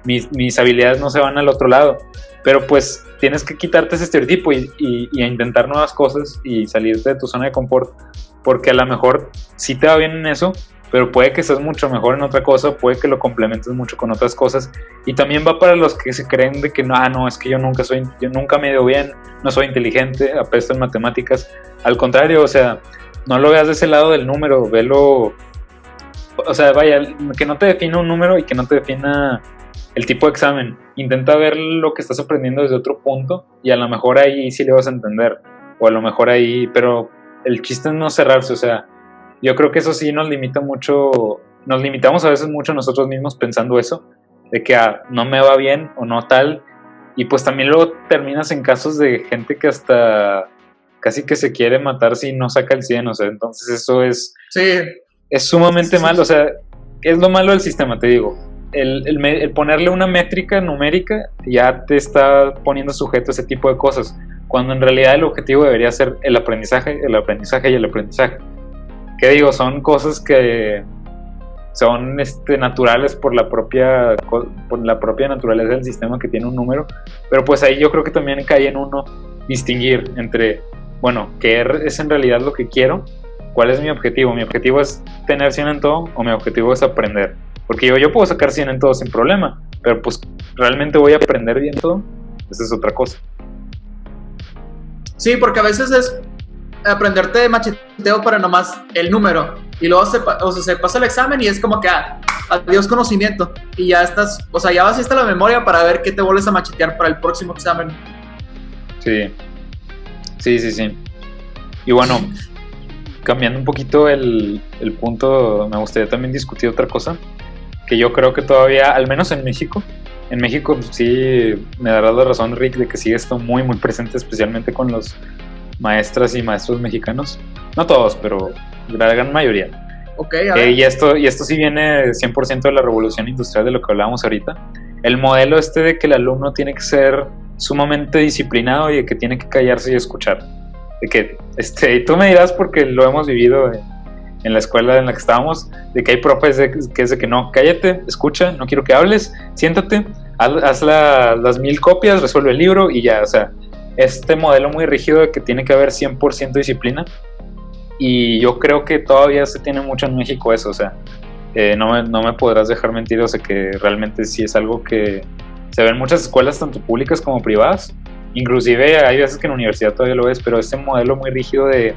mis habilidades no se van al otro lado. Pero pues tienes que quitarte ese estereotipo y a intentar nuevas cosas y salirte de tu zona de confort, porque a lo mejor sí te va bien en eso, pero puede que seas mucho mejor en otra cosa, puede que lo complementes mucho con otras cosas. Y también va para los que se creen de que no, es que yo nunca me dio bien, no soy inteligente, apesto en matemáticas. Al contrario, o sea, no lo veas de ese lado del número, velo, o sea, vaya, que no te defina un número y que no te defina el tipo de examen. Intenta ver lo que estás aprendiendo desde otro punto y a lo mejor ahí sí le vas a entender, o a lo mejor ahí, pero el chiste es no cerrarse. O sea, yo creo que eso sí nos limita mucho, nos limitamos a veces mucho nosotros mismos pensando eso, de que no me va bien o no tal, y pues también luego terminas en casos de gente que hasta casi que se quiere matar si no saca el 100, o sea, entonces eso es sumamente malo. O sea, es lo malo del sistema, te digo. El ponerle una métrica numérica ya te está poniendo sujeto a ese tipo de cosas, cuando en realidad el objetivo debería ser el aprendizaje y el aprendizaje. Que digo, son cosas que son naturales por la propia naturaleza del sistema que tiene un número, pero pues ahí yo creo que también cae en uno distinguir entre, bueno, ¿qué es en realidad lo que quiero? ¿Cuál es mi objetivo? ¿Mi objetivo es tener 100 en todo o mi objetivo es aprender? Porque yo puedo sacar 100 en todo sin problema, pero pues ¿realmente voy a aprender bien todo? Esa es otra cosa. Sí, porque a veces es aprenderte de macheteo para nomás el número y luego se pasa el examen y es como que adiós conocimiento y ya estás, o sea, ya vaciaste la memoria para ver qué te vuelves a machetear para el próximo examen. Sí. Y bueno, cambiando un poquito el punto, me gustaría también discutir otra cosa, que yo creo que todavía, al menos en México sí me darás la razón, Rick, de que sigue esto muy presente, especialmente con los maestras y maestros mexicanos. No todos, pero la gran mayoría. Okay, a ver. Y esto sí viene 100% de la revolución industrial, de lo que hablábamos ahorita. El modelo de que el alumno tiene que ser sumamente disciplinado y de que tiene que callarse y escuchar. De que, y tú me dirás, porque lo hemos vivido en la escuela en la que estábamos, de que hay profes que es de que no, cállate, escucha, no quiero que hables, siéntate, haz las 1000 copias, resuelve el libro y ya. O sea, este modelo muy rígido de que tiene que haber 100% disciplina, y yo creo que todavía se tiene mucho en México eso. O sea, no me podrás dejar mentir, o sea, que realmente sí es algo que se ve en muchas escuelas, tanto públicas como privadas. Inclusive hay veces que en la universidad todavía lo ves, pero este modelo muy rígido de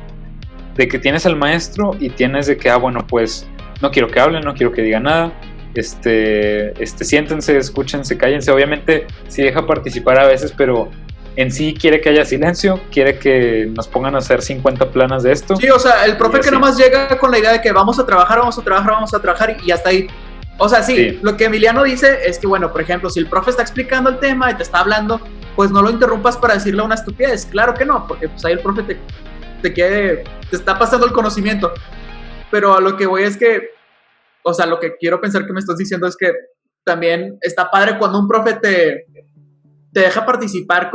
que tienes al maestro y tienes de que, bueno, pues no quiero que hablen, no quiero que digan nada, siéntense, escúchense, cállense. Obviamente sí deja participar a veces, pero en sí quiere que haya silencio, quiere que nos pongan a hacer 50 planas de esto. Sí, o sea, el profe que nomás llega con la idea de que vamos a trabajar y hasta ahí. O sea, sí, lo que Emiliano dice es que, bueno, por ejemplo, si el profe está explicando el tema y te está hablando, pues no lo interrumpas para decirle una estupidez. Claro que no, porque pues ahí el profe te está pasando el conocimiento. Pero a lo que voy es que, o sea, lo que quiero pensar que me estás diciendo es que también está padre cuando un profe te deja participar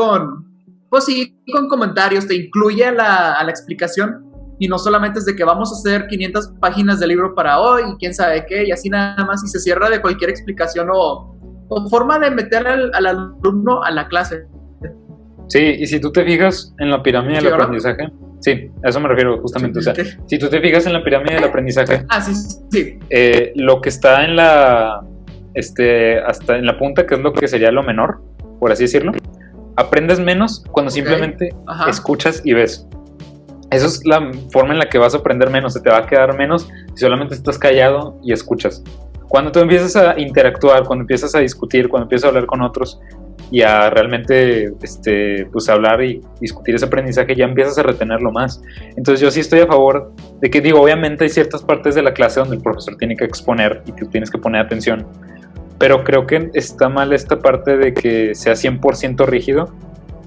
pues sí, con comentarios, te incluye a la explicación. Y no solamente es de que vamos a hacer 500 páginas de libro para hoy y quién sabe qué, y así nada más, y se cierra de cualquier explicación o forma de meter al alumno a la clase. Sí, y si tú te fijas en la pirámide del aprendizaje, sí, a eso me refiero justamente, sí, o sea, si tú te fijas en la pirámide del aprendizaje, sí. Lo que está hasta en la punta, que es lo que sería lo menor, por así decirlo, aprendes menos cuando simplemente escuchas y ves. Esa es la forma en la que vas a aprender menos, se te va a quedar menos si solamente estás callado y escuchas. Cuando tú empiezas a interactuar, cuando empiezas a discutir, cuando empiezas a hablar con otros y a realmente pues hablar y discutir ese aprendizaje, ya empiezas a retenerlo más. Entonces yo sí estoy a favor de que, digo, obviamente hay ciertas partes de la clase donde el profesor tiene que exponer y tú tienes que poner atención, pero creo que está mal esta parte de que sea 100% rígido.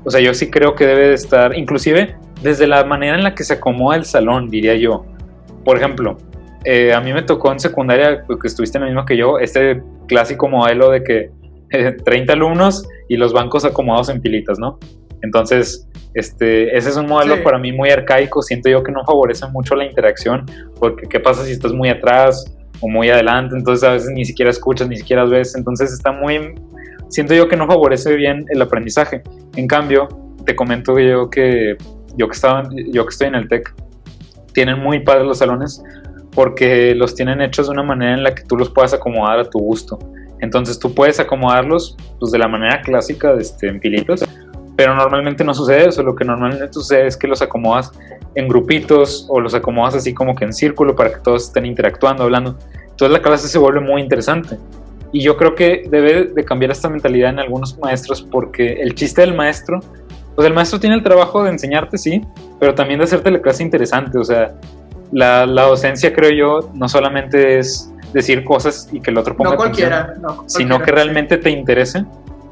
O sea, yo sí creo que debe de estar, inclusive desde la manera en la que se acomoda el salón, diría yo. Por ejemplo, a mí me tocó en secundaria, que estuviste en lo mismo que yo, este clásico modelo de que 30 alumnos y los bancos acomodados en filitas, ¿no? Entonces, ese es un modelo para mí muy arcaico, siento yo que no favorece mucho la interacción, porque ¿qué pasa si estás muy atrás o muy adelante? Entonces a veces ni siquiera escuchas, ni siquiera ves, entonces siento yo que no favorece bien el aprendizaje. En cambio, te comento que yo que estoy en el TEC, tienen muy padres los salones porque los tienen hechos de una manera en la que tú los puedas acomodar a tu gusto. Entonces tú puedes acomodarlos pues, de la manera clásica en filitas, pero normalmente no sucede eso. Lo que normalmente sucede es que los acomodas en grupitos o los acomodas así como que en círculo para que todos estén interactuando, hablando. Entonces la clase se vuelve muy interesante. Y yo creo que debe de cambiar esta mentalidad en algunos maestros, porque el chiste del maestro, pues el maestro tiene el trabajo de enseñarte, sí, pero también de hacerte la clase interesante. O sea, la docencia, creo yo, no solamente es decir cosas y que el otro ponga atención, sino que realmente te interese.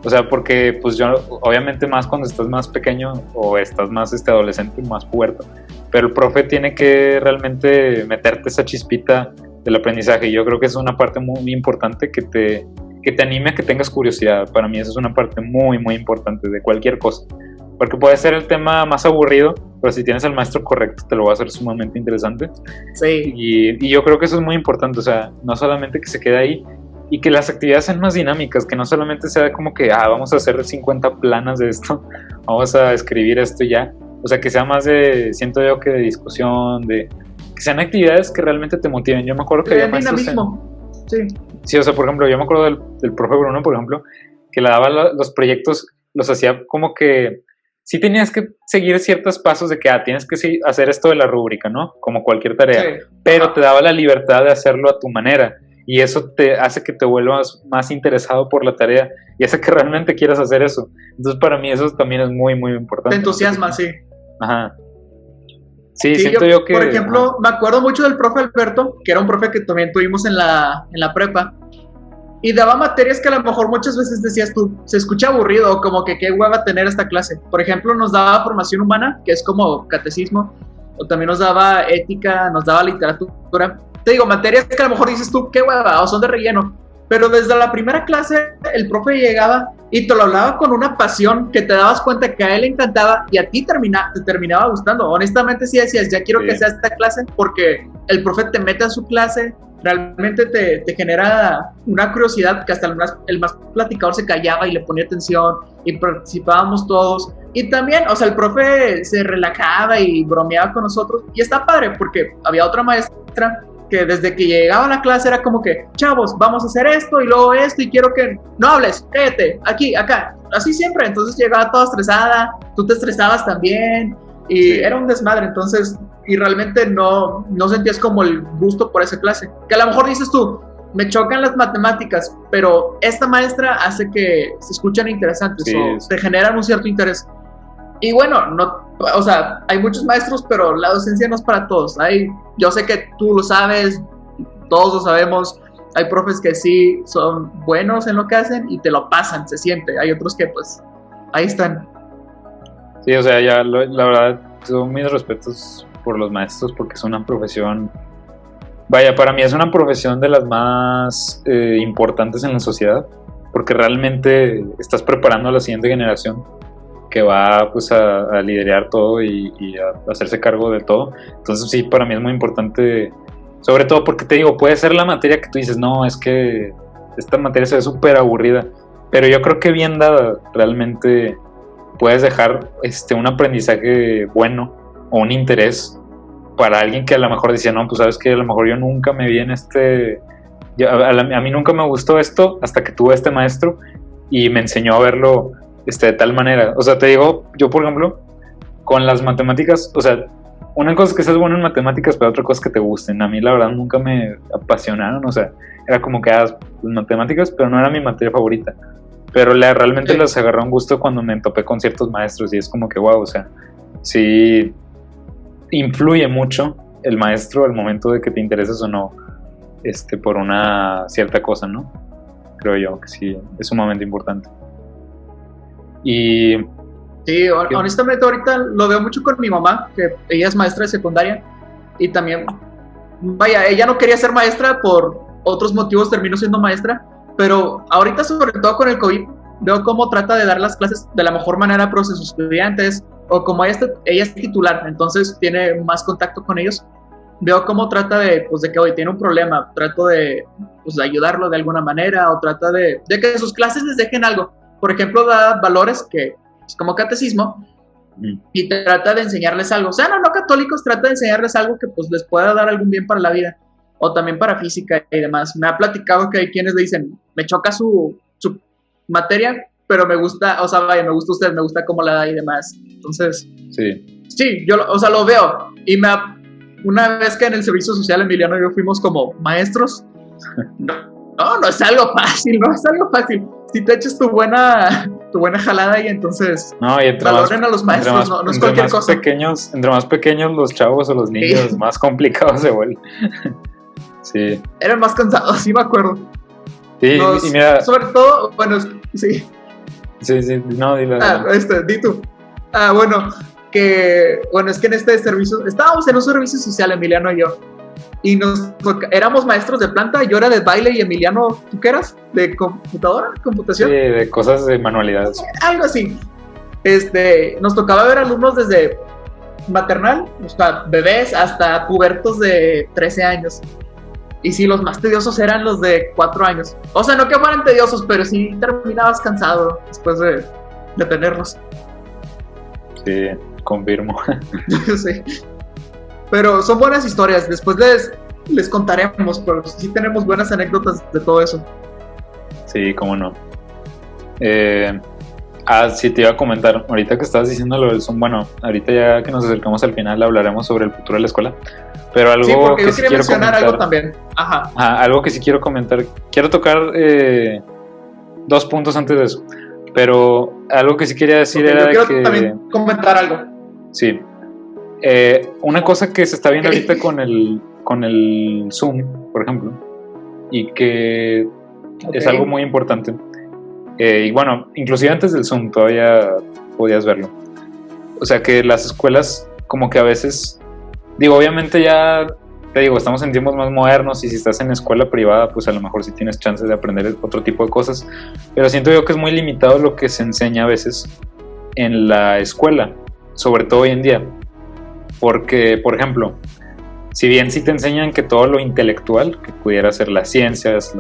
O sea, porque pues yo, obviamente más cuando estás más pequeño o estás más adolescente, más puberto, pero el profe tiene que realmente meterte esa chispita del aprendizaje, y yo creo que es una parte muy importante que te anime a que tengas curiosidad. Para mí eso es una parte muy, muy importante de cualquier cosa, porque puede ser el tema más aburrido, pero si tienes al maestro correcto te lo va a hacer sumamente interesante. Sí. Y yo creo que eso es muy importante, o sea, no solamente que se quede ahí, y que las actividades sean más dinámicas, que no solamente sea como que vamos a hacer 50 planas de esto, vamos a escribir esto y ya. O sea, que sea más siento yo que de discusión, que sean actividades que realmente te motiven. Yo me acuerdo que había maestros sí, o sea, por ejemplo, yo me acuerdo del profe Bruno, por ejemplo, que le daba los proyectos, los hacía como que sí tenías que seguir ciertos pasos de que tienes que hacer esto de la rúbrica, ¿no? Como cualquier tarea, pero te daba la libertad de hacerlo a tu manera, y eso te hace que te vuelvas más interesado por la tarea y hace que realmente quieras hacer eso. Entonces para mí eso también es muy, muy importante. Te entusiasma, sí. Ajá. Sí, siento yo que... Por ejemplo, me acuerdo mucho del profe Alberto, que era un profe que también tuvimos en la prepa, y daba materias que a lo mejor muchas veces decías tú, se escucha aburrido, o como que qué hueva tener esta clase. Por ejemplo, nos daba formación humana, que es como catecismo, o también nos daba ética, nos daba literatura. Te digo, materias que a lo mejor dices tú, qué hueva, o son de relleno. Pero desde la primera clase el profe llegaba y te lo hablaba con una pasión que te dabas cuenta que a él le encantaba y a ti te terminaba gustando. Honestamente sí decías, ya quiero que sea esta clase, porque el profe te mete a su clase, realmente te genera una curiosidad que hasta el más platicador se callaba y le ponía atención y participábamos todos. Y también, o sea, el profe se relajaba y bromeaba con nosotros y está padre porque había otra maestra que desde que llegaba a la clase era como que, chavos, vamos a hacer esto y luego esto y quiero que no hables, cállate, aquí, acá, así siempre. Entonces llegaba toda estresada, tú te estresabas también y era un desmadre. Entonces, y realmente no sentías como el gusto por esa clase, que a lo mejor dices tú, me chocan las matemáticas, pero esta maestra hace que se escuchan interesantes o te generan un cierto interés. Y bueno, o sea, hay muchos maestros, pero la docencia no es para todos. Yo sé que tú lo sabes, todos lo sabemos. Hay profes que sí son buenos en lo que hacen y te lo pasan, se siente. Hay otros que pues ahí están. Sí, o sea, ya la verdad, son mis respetos por los maestros, porque es una profesión, vaya, para mí es una profesión de las más importantes en la sociedad. porque realmente estás preparando a la siguiente generación que va pues a liderar todo y a hacerse cargo de todo. Entonces sí, para mí es muy importante, sobre todo porque te digo, puede ser la materia que tú dices, no, es que esta materia se ve súper aburrida, pero yo creo que bien dada realmente puedes dejar un aprendizaje bueno o un interés para alguien que a lo mejor decía, no, pues sabes que a lo mejor yo nunca me vi en a mí nunca me gustó esto hasta que tuve este maestro y me enseñó a verlo de tal manera. O sea, te digo, yo por ejemplo, con las matemáticas, o sea, una cosa es que seas bueno en matemáticas, pero otra cosa es que te gusten. A mí la verdad nunca me apasionaron, o sea, era como que matemáticas, pero no era mi materia favorita. Pero realmente las agarré un gusto cuando me topé con ciertos maestros y es como que wow, o sea, sí influye mucho el maestro al momento de que te intereses o no por una cierta cosa, ¿no? Creo yo que sí, es sumamente importante. Y sí, honestamente ahorita lo veo mucho con mi mamá, que ella es maestra de secundaria y también, vaya, ella no quería ser maestra por otros motivos, terminó siendo maestra, pero ahorita sobre todo con el COVID veo cómo trata de dar las clases de la mejor manera para sus estudiantes, o como ella es titular, entonces tiene más contacto con ellos. Veo cómo trata de que hoy tiene un problema, trato de ayudarlo de alguna manera, o trata de que sus clases les dejen algo. Por ejemplo, da valores que es como catecismo y trata de enseñarles algo. O sea, no católicos, trata de enseñarles algo que pues les pueda dar algún bien para la vida, o también para física y demás. Me ha platicado que hay quienes le dicen, me choca su materia, pero me gusta, o sea, vaya, me gusta usted, me gusta cómo la da y demás. Entonces, sí, yo, o sea, lo veo. Y una vez que en el servicio social Emiliano y yo fuimos como maestros, no es algo fácil, Si te echas tu buena jalada y entonces valoren a los maestros, no es cualquier cosa. Entre más pequeños los chavos o los niños, sí, más complicados se vuelven. Sí. Eran más cansados, sí me acuerdo. Sí, y mira, sobre todo, bueno, sí. Sí, no, dile. Di tú. Bueno, es que en este servicio, estábamos en un servicio social, Emiliano y yo, y éramos maestros de planta, yo era de baile y Emiliano, ¿tú qué eras? ¿De computación? Sí, de cosas de manualidades. Algo así. Nos tocaba ver alumnos desde maternal, o sea, bebés, hasta pubertos de 13 años. Y sí, los más tediosos eran los de 4 años. O sea, no que fueran tediosos, pero sí terminabas cansado después de tenerlos. Sí, confirmo. Sí. Pero son buenas historias. Después les contaremos, pero sí tenemos buenas anécdotas de todo eso. Sí, cómo no. Sí, te iba a comentar, ahorita que estabas diciendo lo del Zoom, bueno, ahorita ya que nos acercamos al final hablaremos sobre el futuro de la escuela, pero algo sí, porque que yo quería mencionar comentar, algo también. Ajá, algo que sí quiero comentar, quiero tocar 2 puntos antes de eso, pero algo que sí quería decir era yo quiero también comentar algo. Sí, una cosa que se está viendo ahorita con el Zoom, por ejemplo, y que es algo muy importante. Y bueno, inclusive antes del Zoom todavía podías verlo. O sea que las escuelas como que a veces, digo, obviamente ya te digo, estamos en tiempos más modernos y si estás en escuela privada, pues a lo mejor sí tienes chance de aprender otro tipo de cosas, pero siento yo que es muy limitado lo que se enseña a veces en la escuela, sobre todo hoy en día. Porque, por ejemplo, si bien sí te enseñan que todo lo intelectual, que pudiera ser las ciencias,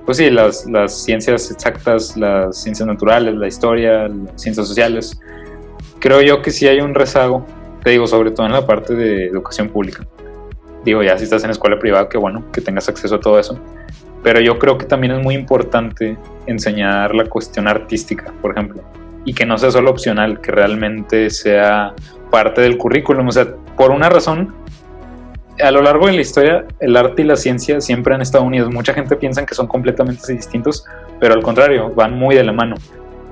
pues sí, las ciencias exactas, las ciencias naturales, la historia, las ciencias sociales, creo yo que sí hay un rezago, te digo, sobre todo en la parte de educación pública. Digo, ya si estás en escuela privada, que bueno, que tengas acceso a todo eso, pero yo creo que también es muy importante enseñar la cuestión artística, por ejemplo, y que no sea solo opcional, que realmente sea parte del currículum. O sea, por una razón, a lo largo de la historia, el arte y la ciencia siempre han estado unidos. Mucha gente piensa que son completamente distintos, pero al contrario, van muy de la mano.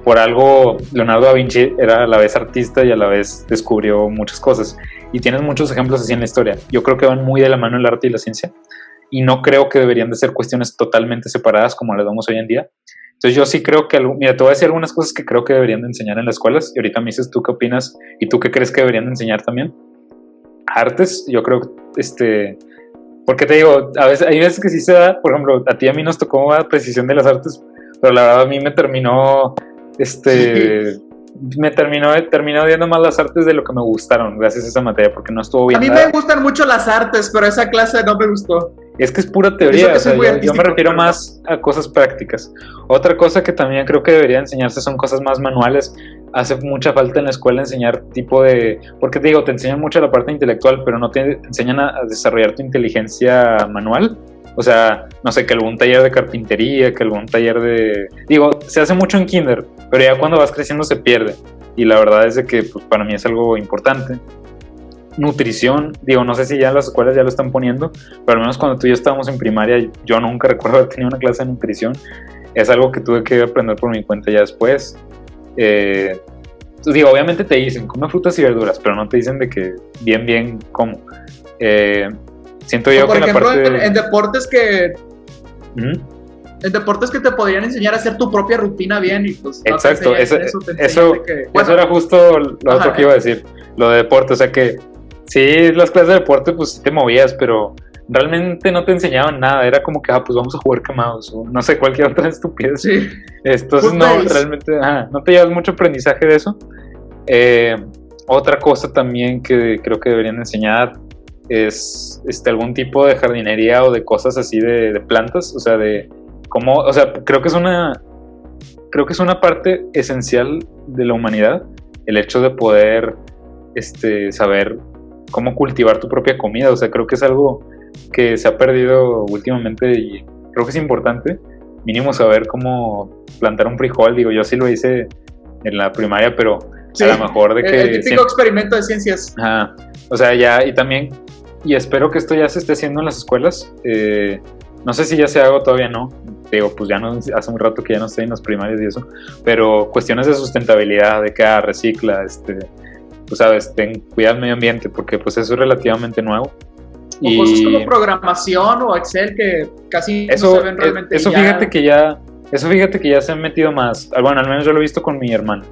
Por algo, Leonardo da Vinci era a la vez artista y a la vez descubrió muchas cosas. Y tienes muchos ejemplos así en la historia. Yo creo que van muy de la mano el arte y la ciencia. Y no creo que deberían de ser cuestiones totalmente separadas como las vemos hoy en día. Entonces yo sí creo que, mira, te voy a decir algunas cosas que creo que deberían de enseñar en las escuelas. Y ahorita me dices tú qué opinas y tú qué crees que deberían de enseñar también. Artes, yo creo que Porque te digo, hay veces que sí se da, por ejemplo, a ti y a mí nos tocó la precisión de las artes, pero la verdad a mí me terminó, terminó odiando más las artes de lo que me gustaron gracias a esa materia, porque no estuvo bien. A mí me gustan mucho las artes, pero esa clase no me gustó. Es que es pura teoría, o sea, yo me refiero más a cosas prácticas. Otra cosa que también creo que debería enseñarse son cosas más manuales. Hace mucha falta en la escuela enseñar porque te digo, te enseñan mucho la parte intelectual, pero no te enseñan a desarrollar tu inteligencia manual. O sea, no sé, que algún taller de carpintería, que algún taller se hace mucho en kinder, pero ya cuando vas creciendo se pierde. Y la verdad es de que pues, para mí es algo importante. Nutrición, no sé si ya en las escuelas ya lo están poniendo, pero al menos cuando tú y yo estábamos en primaria, yo nunca recuerdo haber tenido una clase de nutrición. Es algo que tuve que aprender por mi cuenta ya después. Obviamente te dicen, come frutas y verduras, pero no te dicen de que bien cómo. Siento yo que por ejemplo, la parte en deportes que... En deportes que te podrían enseñar a hacer tu propia rutina bien y pues... No exacto, eso era justo lo otro que iba a decir, lo de deporte, o sea que sí, las clases de deporte pues sí te movías, pero realmente no te enseñaban nada, era como que pues vamos a jugar quemados, o no sé, cualquier otra estupidez. Sí. Entonces realmente no te llevas mucho aprendizaje de eso. Otra cosa también que creo que deberían enseñar es algún tipo de jardinería o de cosas así de plantas, o sea, de cómo, o sea, creo que es una parte esencial de la humanidad, el hecho de poder saber cómo cultivar tu propia comida. O sea, creo que es algo que se ha perdido últimamente y creo que es importante mínimo saber cómo plantar un frijol. Yo sí lo hice en la primaria, pero sí, a lo mejor de que... El típico experimento de ciencias. Ajá. O sea, ya, y también, y espero que esto ya se esté haciendo en las escuelas. No sé si ya se haga, todavía no. Pues ya no, hace un rato que ya no estoy en las primarias y eso. Pero cuestiones de sustentabilidad, de que recicla, pues sabes, cuida el medio ambiente, porque pues eso es relativamente nuevo. O cosas como programación o Excel que casi no se ven realmente. Eso fíjate que ya se han metido más. Bueno, al menos yo lo he visto con mi hermano.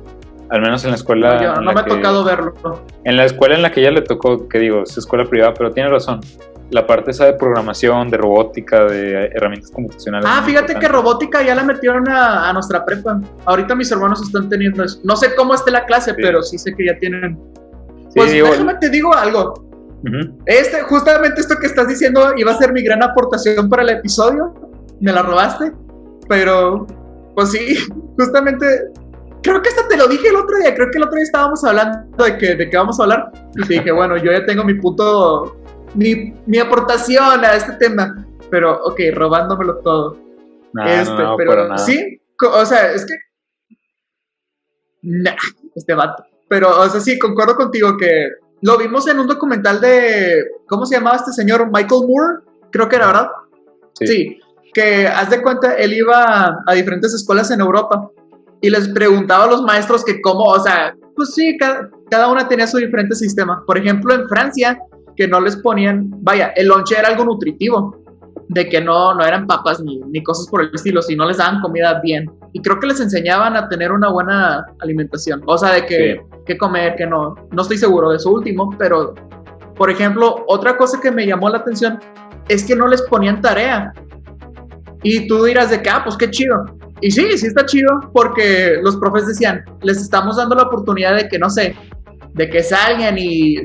Al menos en la escuela. No me ha tocado verlo. En la escuela en la que ella le tocó, es escuela privada, pero tiene razón. La parte esa de programación, de robótica, de herramientas computacionales. Fíjate que robótica ya la metieron a nuestra prepa. Ahorita mis hermanos están teniendo eso. No sé cómo esté la clase, sí, pero sí sé que ya tienen. Pues sí, déjame te digo algo. Uh-huh. Justamente esto que estás diciendo iba a ser mi gran aportación para el episodio. Me la robaste. Pero, pues sí, justamente... Creo que hasta te lo dije el otro día. Creo que el otro día estábamos hablando de qué vamos a hablar. Y te dije, bueno, yo ya tengo mi punto... Mi aportación a este tema. Pero, ok, robándomelo todo. No, pero para nada. Sí, o sea, es que... este vato. Pero, o sea, sí, concuerdo contigo que lo vimos en un documental de... ¿Cómo se llamaba este señor? Michael Moore, creo que era, ¿verdad? Sí, que haz de cuenta, él iba a diferentes escuelas en Europa y les preguntaba a los maestros que cómo, o sea, pues sí, cada una tenía su diferente sistema. Por ejemplo, en Francia, que no les ponían, vaya, el lonche era algo nutritivo, de que no eran papas ni cosas por el estilo, sino les daban comida bien. Y creo que les enseñaban a tener una buena alimentación, o sea, de que comer, que no estoy seguro de eso último, pero, por ejemplo, otra cosa que me llamó la atención es que no les ponían tarea. Y tú dirás de que, pues qué chido. Y sí está chido, porque los profes decían, les estamos dando la oportunidad de que, no sé, de que salgan y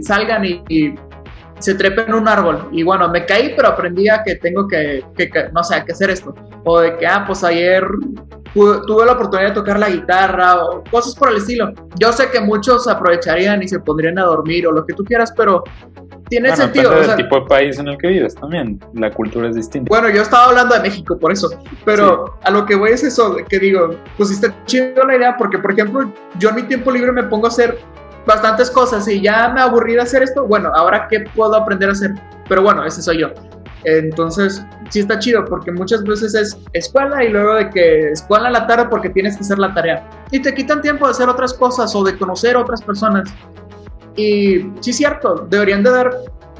se trepen en un árbol. Y bueno, me caí, pero aprendí a que tengo que no sé, que hacer esto. O de que, pues ayer tuve la oportunidad de tocar la guitarra, o cosas por el estilo. Yo sé que muchos aprovecharían y se pondrían a dormir, o lo que tú quieras, pero tiene sentido. Depende del tipo de país en el que vives también. La cultura es distinta. Bueno, yo estaba hablando de México, por eso. Pero sí, a lo que voy es eso, que digo, pues está chido la idea, porque, por ejemplo, yo en mi tiempo libre me pongo a hacer bastantes cosas y ya me aburrí de hacer esto. Bueno, ahora ¿qué puedo aprender a hacer? Pero bueno, ese soy yo. Entonces, sí está chido, porque muchas veces es escuela y luego de que escuela en la tarde porque tienes que hacer la tarea. Y te quitan tiempo de hacer otras cosas o de conocer a otras personas. Y sí es cierto, deberían de dar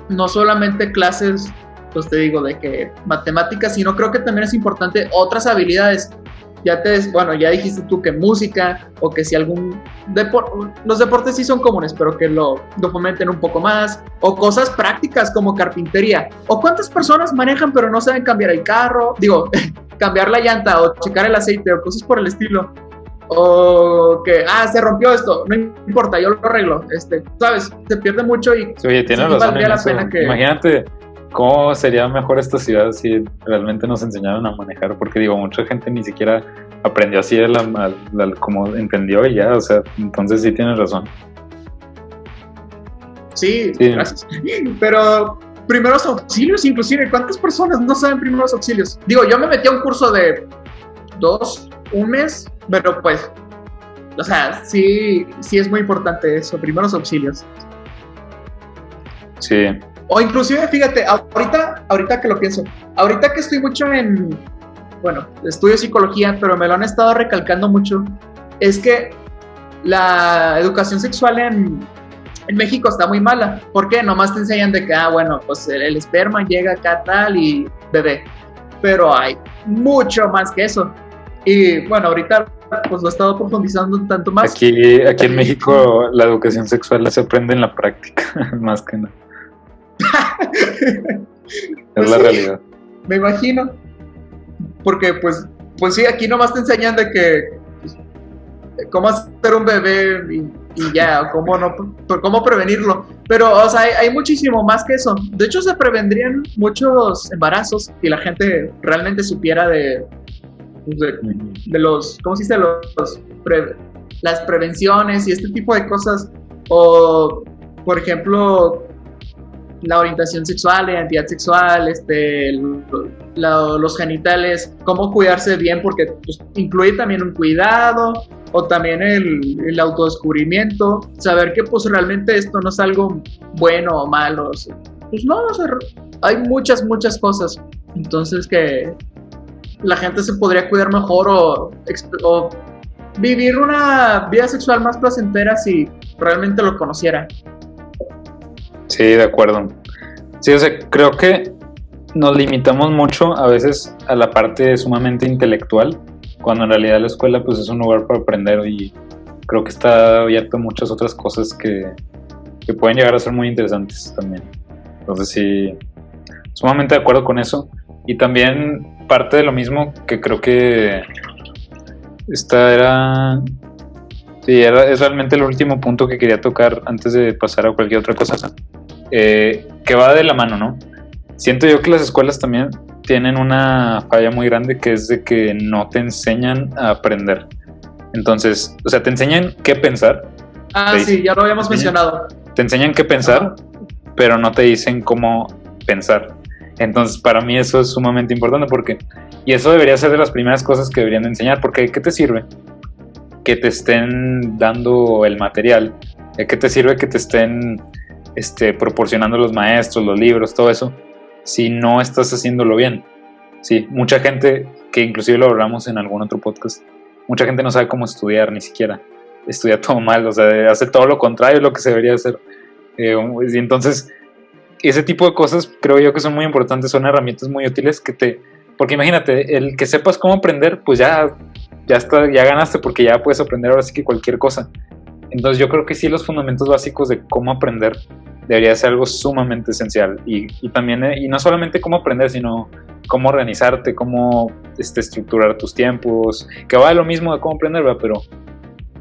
no solamente clases, pues te digo, de que matemáticas, sino creo que también es importante otras habilidades. ya dijiste tú que música, o que si algún los deportes sí son comunes, pero que lo fomenten un poco más, o cosas prácticas como carpintería, o cuántas personas manejan pero no saben cambiar el carro, cambiar la llanta, o checar el aceite, o cosas por el estilo. O que, se rompió esto, no importa, yo lo arreglo, ¿sabes? Se pierde mucho y oye, tienes razón, valdría la pena que... Imagínate cómo sería mejor esta ciudad si realmente nos enseñaran a manejar, porque mucha gente ni siquiera aprendió así como entendió y ya, o sea, entonces sí tienes razón. Sí, gracias. Pero primeros auxilios, inclusive, ¿cuántas personas no saben primeros auxilios? Yo me metí a un curso de un mes, pero pues, o sea, sí es muy importante eso, primeros auxilios. Sí. O inclusive, fíjate, ahorita que lo pienso, ahorita que estoy mucho estudio psicología, pero me lo han estado recalcando mucho, es que la educación sexual en México está muy mala. ¿Por qué? Nomás te enseñan de que, pues el esperma llega acá tal y bebé. Pero hay mucho más que eso. Y bueno, ahorita pues lo he estado profundizando un tanto más. Aquí en México la educación sexual se aprende en la práctica, más que nada. Es la realidad. Me imagino. Porque pues sí, aquí nomás te enseñan de que cómo hacer un bebé y ya, cómo prevenirlo. Pero, o sea, hay muchísimo más que eso. De hecho, se prevendrían muchos embarazos si la gente realmente supiera de los, ¿cómo se dice? Las prevenciones y este tipo de cosas. O, por ejemplo, la orientación sexual, la identidad sexual, los genitales, cómo cuidarse bien, porque pues, incluye también un cuidado, o también el autodescubrimiento, saber que pues realmente esto no es algo bueno o malo, pues no, o sea, hay muchas cosas, entonces que la gente se podría cuidar mejor o vivir una vida sexual más placentera si realmente lo conociera. Sí, de acuerdo. Sí, o sea, creo que nos limitamos mucho a veces a la parte sumamente intelectual, cuando en realidad la escuela pues es un lugar para aprender, y creo que está abierto a muchas otras cosas que pueden llegar a ser muy interesantes también. Entonces sí, sumamente de acuerdo con eso. Y también parte de lo mismo que creo que es realmente el último punto que quería tocar antes de pasar a cualquier otra cosa, que va de la mano, ¿no? Siento yo que las escuelas también tienen una falla muy grande, que es de que no te enseñan a aprender. Entonces, o sea, te enseñan qué pensar. Sí, ya lo habíamos mencionado. Te enseñan qué pensar, pero no te dicen cómo pensar. Entonces, para mí eso es sumamente importante, y eso debería ser de las primeras cosas que deberían de enseñar, porque ¿qué te sirve que te estén dando el material? ¿Qué te sirve que te estén proporcionando los maestros, los libros, todo eso, si no estás haciéndolo bien? Sí, mucha gente, que inclusive lo hablamos en algún otro podcast, mucha gente no sabe cómo estudiar, ni siquiera estudia todo mal, o sea, hace todo lo contrario de lo que se debería hacer. Y entonces, ese tipo de cosas creo yo que son muy importantes, son herramientas muy útiles porque imagínate, el que sepas cómo aprender, pues ya ganaste, porque ya puedes aprender ahora sí que cualquier cosa. Entonces yo creo que sí, los fundamentos básicos de cómo aprender debería ser algo sumamente esencial, y también, y no solamente cómo aprender, sino cómo organizarte, cómo estructurar tus tiempos, que va de lo mismo de cómo aprender, ¿verdad? Pero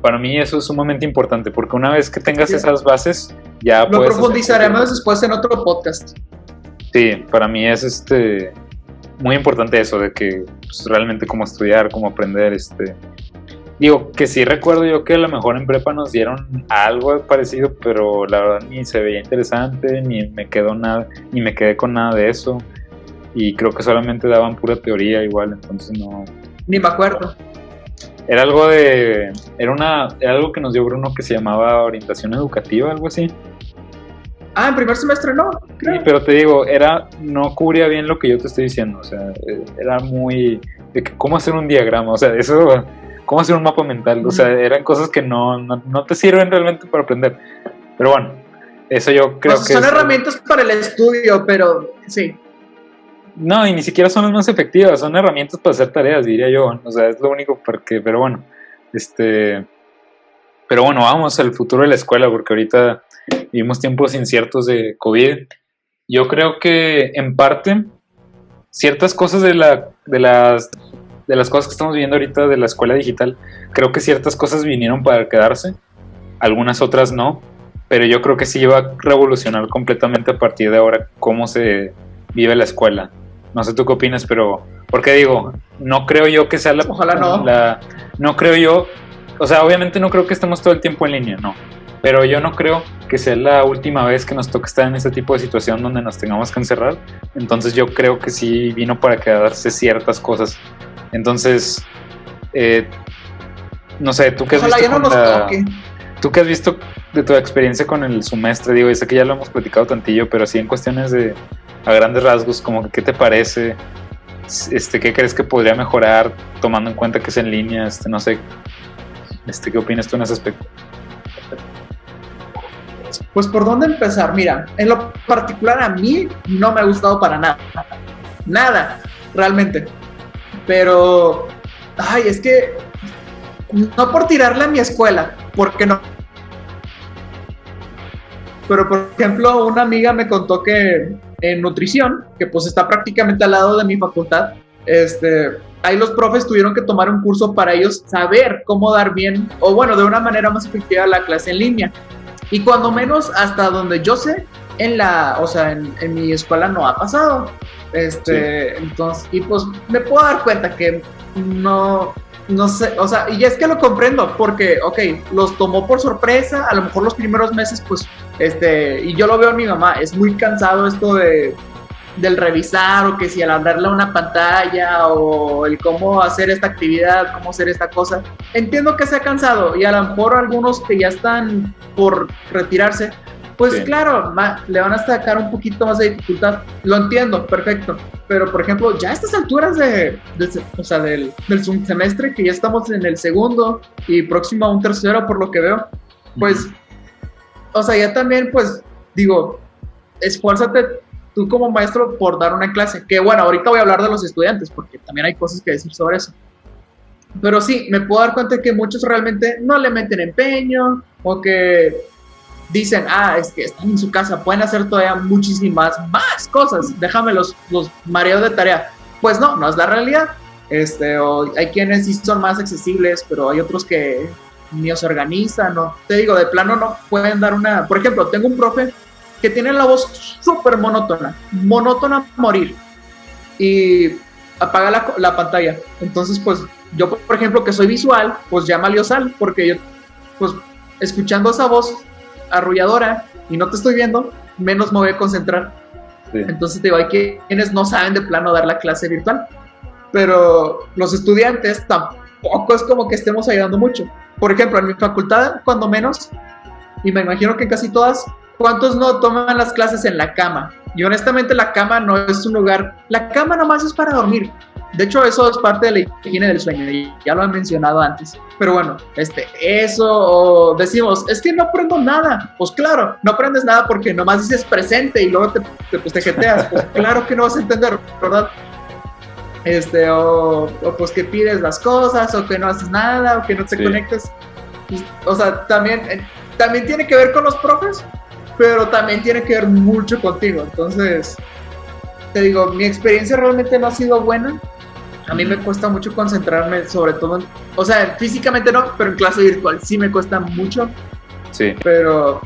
para mí eso es sumamente importante, porque una vez que tengas esas bases, ya lo profundizaremos después en otro podcast. Sí, para mí es muy importante eso, de que pues, realmente cómo estudiar, cómo aprender. Digo que sí, recuerdo yo que a lo mejor en prepa nos dieron algo parecido, pero la verdad ni se veía interesante, ni me quedé con nada de eso, y creo que solamente daban pura teoría igual, entonces no... Ni me acuerdo. Era algo que nos dio Bruno, que se llamaba orientación educativa, algo así. En primer semestre no, creo. Sí, pero te digo, no cubría bien lo que yo te estoy diciendo, o sea, era muy... de que cómo hacer un diagrama, o sea, eso... cómo hacer un mapa mental, o sea, eran cosas que no te sirven realmente para aprender. Pero bueno, eso yo creo que... Son herramientas para el estudio, pero sí. No, y ni siquiera son las más efectivas, son herramientas para hacer tareas, diría yo. O sea, es lo único porque, pero bueno, pero bueno, vamos al futuro de la escuela, porque ahorita vivimos tiempos inciertos de COVID. Yo creo que en parte ciertas cosas de las cosas que estamos viviendo ahorita de la escuela digital, creo que ciertas cosas vinieron para quedarse, algunas otras no, pero yo creo que sí va a revolucionar completamente a partir de ahora cómo se vive la escuela. No sé tú qué opinas, pero porque digo, no creo yo que sea Ojalá no. no creo yo, o sea, obviamente no creo que estemos todo el tiempo en línea, no, pero yo no creo que sea la última vez que nos toque estar en este tipo de situación donde nos tengamos que encerrar. Entonces yo creo que sí vino para quedarse ciertas cosas. Entonces, no sé, ¿tú qué has Ojalá visto ya no nos toque. ¿Tú qué has visto de tu experiencia con el semestre? Digo, yo sé que ya lo hemos platicado tantillo, pero sí en cuestiones de a grandes rasgos, como que qué te parece, qué crees que podría mejorar tomando en cuenta que es en línea, no sé, qué opinas tú en ese aspecto. Pues por dónde empezar, mira, en lo particular a mí no me ha gustado para nada, realmente, pero, ay, es que no por tirarle a mi escuela, porque no, pero por ejemplo una amiga me contó que en nutrición, que pues está prácticamente al lado de mi facultad, ahí los profes tuvieron que tomar un curso para ellos saber cómo dar bien, o bueno, de una manera más efectiva la clase en línea. Y cuando menos, hasta donde yo sé, en mi escuela no ha pasado. Sí. Entonces, y pues me puedo dar cuenta que no sé, o sea, y es que lo comprendo, porque, ok, los tomó por sorpresa, a lo mejor los primeros meses, pues, y yo lo veo en mi mamá, es muy cansado esto del revisar, o que si al hablarle a una pantalla, o el cómo hacer esta actividad, cómo hacer esta cosa. Entiendo que sea cansado, y a lo mejor algunos que ya están por retirarse, pues sí, claro, le van a sacar un poquito más de dificultad. Lo entiendo, perfecto. Pero, por ejemplo, ya a estas alturas del semestre, que ya estamos en el segundo y próximo a un tercero, por lo que veo, pues, o sea, ya también, pues, digo, esfuérzate tú como maestro por dar una clase. Que bueno, ahorita voy a hablar de los estudiantes, porque también hay cosas que decir sobre eso. Pero sí, me puedo dar cuenta que muchos realmente no le meten empeño, o que dicen, es que están en su casa, pueden hacer todavía muchísimas más cosas, déjame los mareos de tarea. Pues no es la realidad. O hay quienes sí son más accesibles, pero hay otros que ni se organizan, no, te digo, de plano no pueden dar una. Por ejemplo, tengo un profe que tiene la voz súper monótona a morir, y apaga la pantalla. Entonces, pues, yo, por ejemplo, que soy visual, pues ya me sal, porque yo, pues, escuchando esa voz arrulladora y no te estoy viendo, menos me voy a concentrar. Sí. Entonces, te digo, hay quienes no saben de plano dar la clase virtual, pero los estudiantes tampoco es como que estemos ayudando mucho. Por ejemplo, en mi facultad, cuando menos, y me imagino que en casi todas, ¿cuántos no toman las clases en la cama? Y honestamente la cama no es un lugar, la cama nomás es para dormir. De hecho, eso es parte de la higiene del sueño, y ya lo han mencionado antes. Pero bueno, eso decimos, es que no aprendo nada. Pues claro, no aprendes nada porque nomás dices presente y luego te jeteas. Pues claro que no vas a entender, ¿verdad? O pues que pides las cosas, o que no haces nada, o que no te conectas. O sea, también tiene que ver con los profes, pero también tiene que ver mucho contigo. Entonces, te digo, mi experiencia realmente no ha sido buena. A mí me cuesta mucho concentrarme, sobre todo, o sea, físicamente no, pero en clase virtual sí me cuesta mucho. Sí. Pero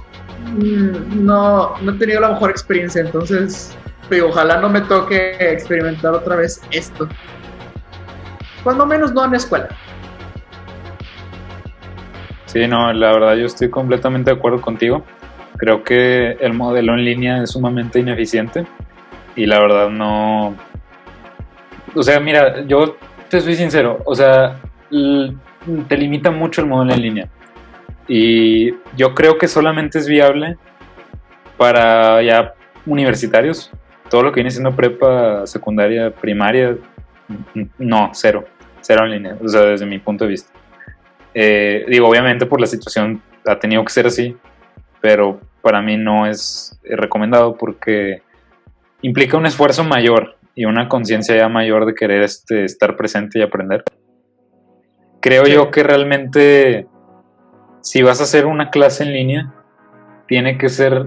no he tenido la mejor experiencia, entonces, digo, ojalá no me toque experimentar otra vez esto. Cuando menos no en la escuela. Sí, no, la verdad yo estoy completamente de acuerdo contigo. Creo que el modelo en línea es sumamente ineficiente y la verdad no. O sea, mira, yo te soy sincero, o sea, te limita mucho el modelo en línea y yo creo que solamente es viable para ya universitarios. Todo lo que viene siendo prepa, secundaria, primaria, no, cero en línea, o sea, desde mi punto de vista. Digo, obviamente por la situación ha tenido que ser así, pero para mí no es recomendado porque implica un esfuerzo mayor y una conciencia ya mayor de querer estar presente y aprender. Creo yo que realmente si vas a hacer una clase en línea, tiene que ser,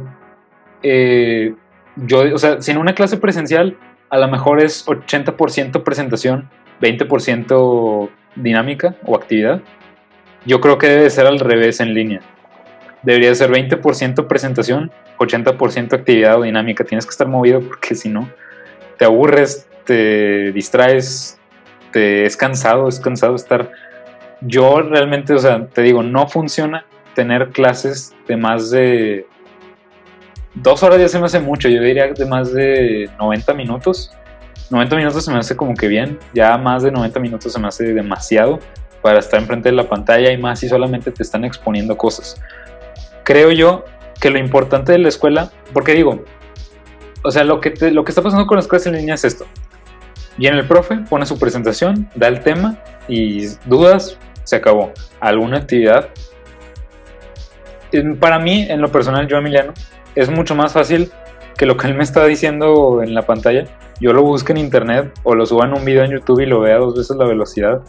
o sea, si en una clase presencial a lo mejor es 80% presentación, 20% dinámica o actividad, yo creo que debe ser al revés en línea. Debería ser 20% presentación, 80% actividad o dinámica. Tienes que estar movido porque si no, te aburres, te distraes, es cansado estar. Yo realmente, o sea, te digo, no funciona tener clases de más de 2 horas, ya se me hace mucho. Yo diría de más de 90 minutos. 90 minutos se me hace como que bien, ya más de 90 minutos se me hace demasiado para estar enfrente de la pantalla, y más si solamente te están exponiendo cosas. Creo yo que lo importante de la escuela, porque digo, o sea, lo que está pasando con las clases en línea es esto. Viene el profe, pone su presentación, da el tema y dudas, se acabó. Alguna actividad. Para mí, en lo personal, yo, Emiliano, es mucho más fácil que lo que él me está diciendo en la pantalla, yo lo busque en internet o lo suba en un video en YouTube y lo vea 2 veces la velocidad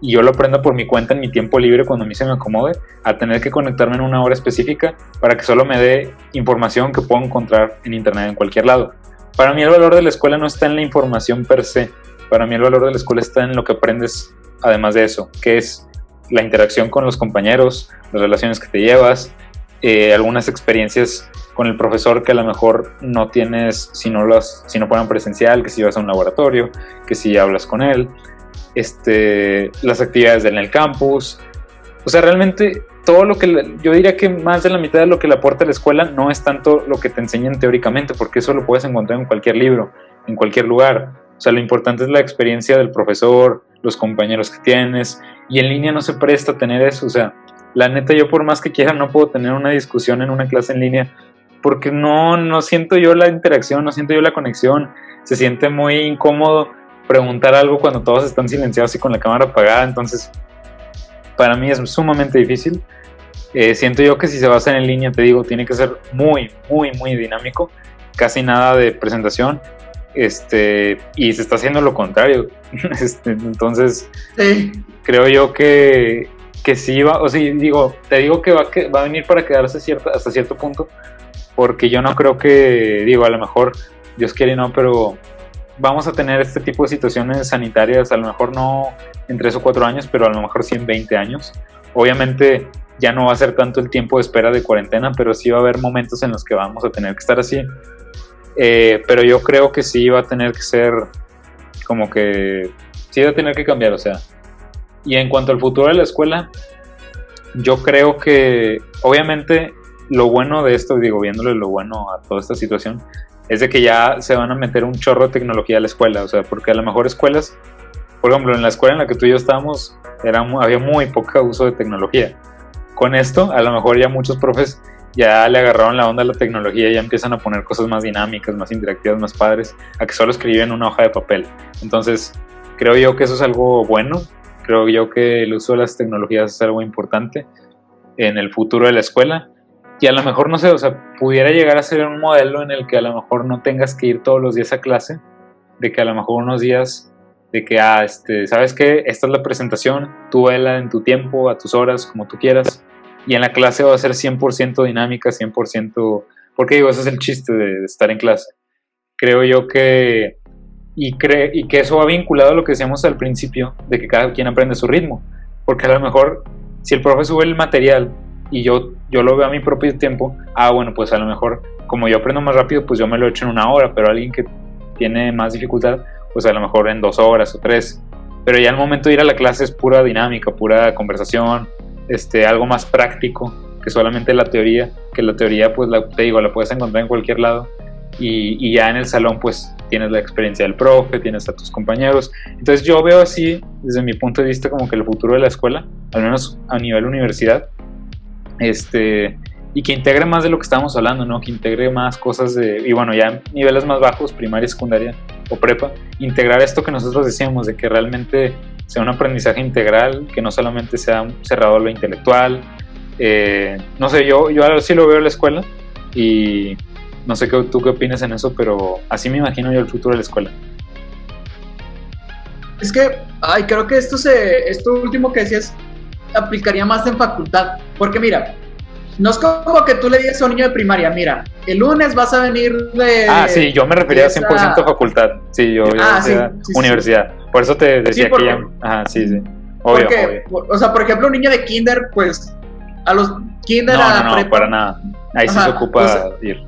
y yo lo aprenda por mi cuenta en mi tiempo libre cuando a mí se me acomode, a tener que conectarme en una hora específica para que solo me dé información que puedo encontrar en internet en cualquier lado. Para mí el valor de la escuela no está en la información per se, para mí el valor de la escuela está en lo que aprendes además de eso, que es la interacción con los compañeros, las relaciones que te llevas, algunas experiencias con el profesor que a lo mejor no tienes si no fueran presencial, que si vas a un laboratorio, que si hablas con él, las actividades en el campus. O sea, realmente todo lo que yo diría que más de la mitad de lo que le aporta la escuela no es tanto lo que te enseñan teóricamente, porque eso lo puedes encontrar en cualquier libro, en cualquier lugar. O sea, lo importante es la experiencia del profesor, los compañeros que tienes, y en línea no se presta a tener eso. O sea, la neta, yo por más que quiera no puedo tener una discusión en una clase en línea porque no siento yo la interacción, no siento yo la conexión. Se siente muy incómodo preguntar algo cuando todos están silenciados y con la cámara apagada. Entonces, para mí es sumamente difícil. Siento yo que si se basa en línea, te digo, tiene que ser muy, muy, muy dinámico. Casi nada de presentación. Y se está haciendo lo contrario. Entonces, sí. Creo yo que sí va, o sea, te digo que va a venir para quedarse hasta cierto punto, porque yo no creo que, a lo mejor Dios quiere y no, pero vamos a tener este tipo de situaciones sanitarias, a lo mejor no en 3 o 4 años, pero a lo mejor sí en 20 años. Obviamente ya no va a ser tanto el tiempo de espera de cuarentena, pero sí va a haber momentos en los que vamos a tener que estar así. Pero yo creo que sí va a tener que ser como que sí va a tener que cambiar, o sea. Y en cuanto al futuro de la escuela, yo creo que obviamente lo bueno de esto, viéndole lo bueno a toda esta situación, es de que ya se van a meter un chorro de tecnología a la escuela, o sea, porque a lo mejor escuelas, por ejemplo, en la escuela en la que tú y yo estábamos, había muy poco uso de tecnología. Con esto, a lo mejor ya muchos profes ya le agarraron la onda a la tecnología y ya empiezan a poner cosas más dinámicas, más interactivas, más padres, a que solo escriben una hoja de papel. Entonces, creo yo que eso es algo bueno. Creo yo que el uso de las tecnologías es algo importante en el futuro de la escuela. Y a lo mejor, no sé, o sea, pudiera llegar a ser un modelo en el que a lo mejor no tengas que ir todos los días a clase, de que a lo mejor unos días, de que, ¿sabes qué? Esta es la presentación, tú vela en tu tiempo, a tus horas, como tú quieras, y en la clase va a ser 100% dinámica, 100%, porque ese es el chiste de estar en clase. Creo yo que... Y que eso va vinculado a lo que decíamos al principio, de que cada quien aprende a su ritmo, porque a lo mejor si el profe sube el material y yo lo veo a mi propio tiempo, bueno, pues a lo mejor como yo aprendo más rápido, pues yo me lo echo en 1 hora, pero alguien que tiene más dificultad, pues a lo mejor en 2 horas o 3, pero ya al momento de ir a la clase es pura dinámica, pura conversación, algo más práctico que solamente la teoría, que la teoría pues la puedes encontrar en cualquier lado. Y ya en el salón pues tienes la experiencia del profe, tienes a tus compañeros. Entonces yo veo así, desde mi punto de vista, como que el futuro de la escuela, al menos a nivel universidad, y que integre más de lo que estábamos hablando, ¿no? Que integre más cosas y bueno, ya en niveles más bajos, primaria, secundaria o prepa, integrar esto que nosotros decíamos, de que realmente sea un aprendizaje integral, que no solamente sea cerrado a lo intelectual. No sé, yo ahora sí lo veo en la escuela y... No sé tú qué opinas en eso, pero así me imagino yo el futuro de la escuela. Es que, creo que esto último que decías aplicaría más en facultad, porque mira, no es como que tú le digas a un niño de primaria, mira, el lunes vas a venir de... Sí, yo me refería a 100% a facultad, sí, yo decía universidad, por eso te decía que ya... sí, obvio. O sea, por ejemplo, un niño de kinder, pues, a los kinder no, para nada, ahí sí se ocupa ir,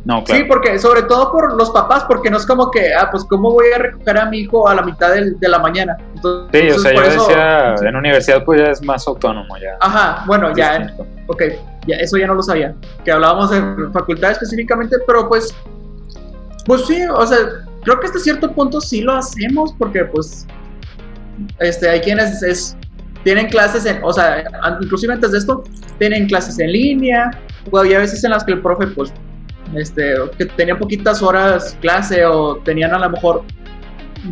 No, claro. Sí, porque sobre todo por los papás, porque no es como que, pues, ¿cómo voy a recoger a mi hijo a la mitad de la mañana? Entonces, sí, o sea, yo decía, en universidad pues ya es más autónomo ya. Bueno, ya, ok, ya, eso ya no lo sabía, que hablábamos de facultad específicamente, pero pues sí, o sea, creo que hasta cierto punto sí lo hacemos, porque pues, hay quienes tienen clases o sea, inclusive antes de esto, tienen clases en línea, o había veces en las que el profe, pues, que tenían poquitas horas clase o tenían a lo mejor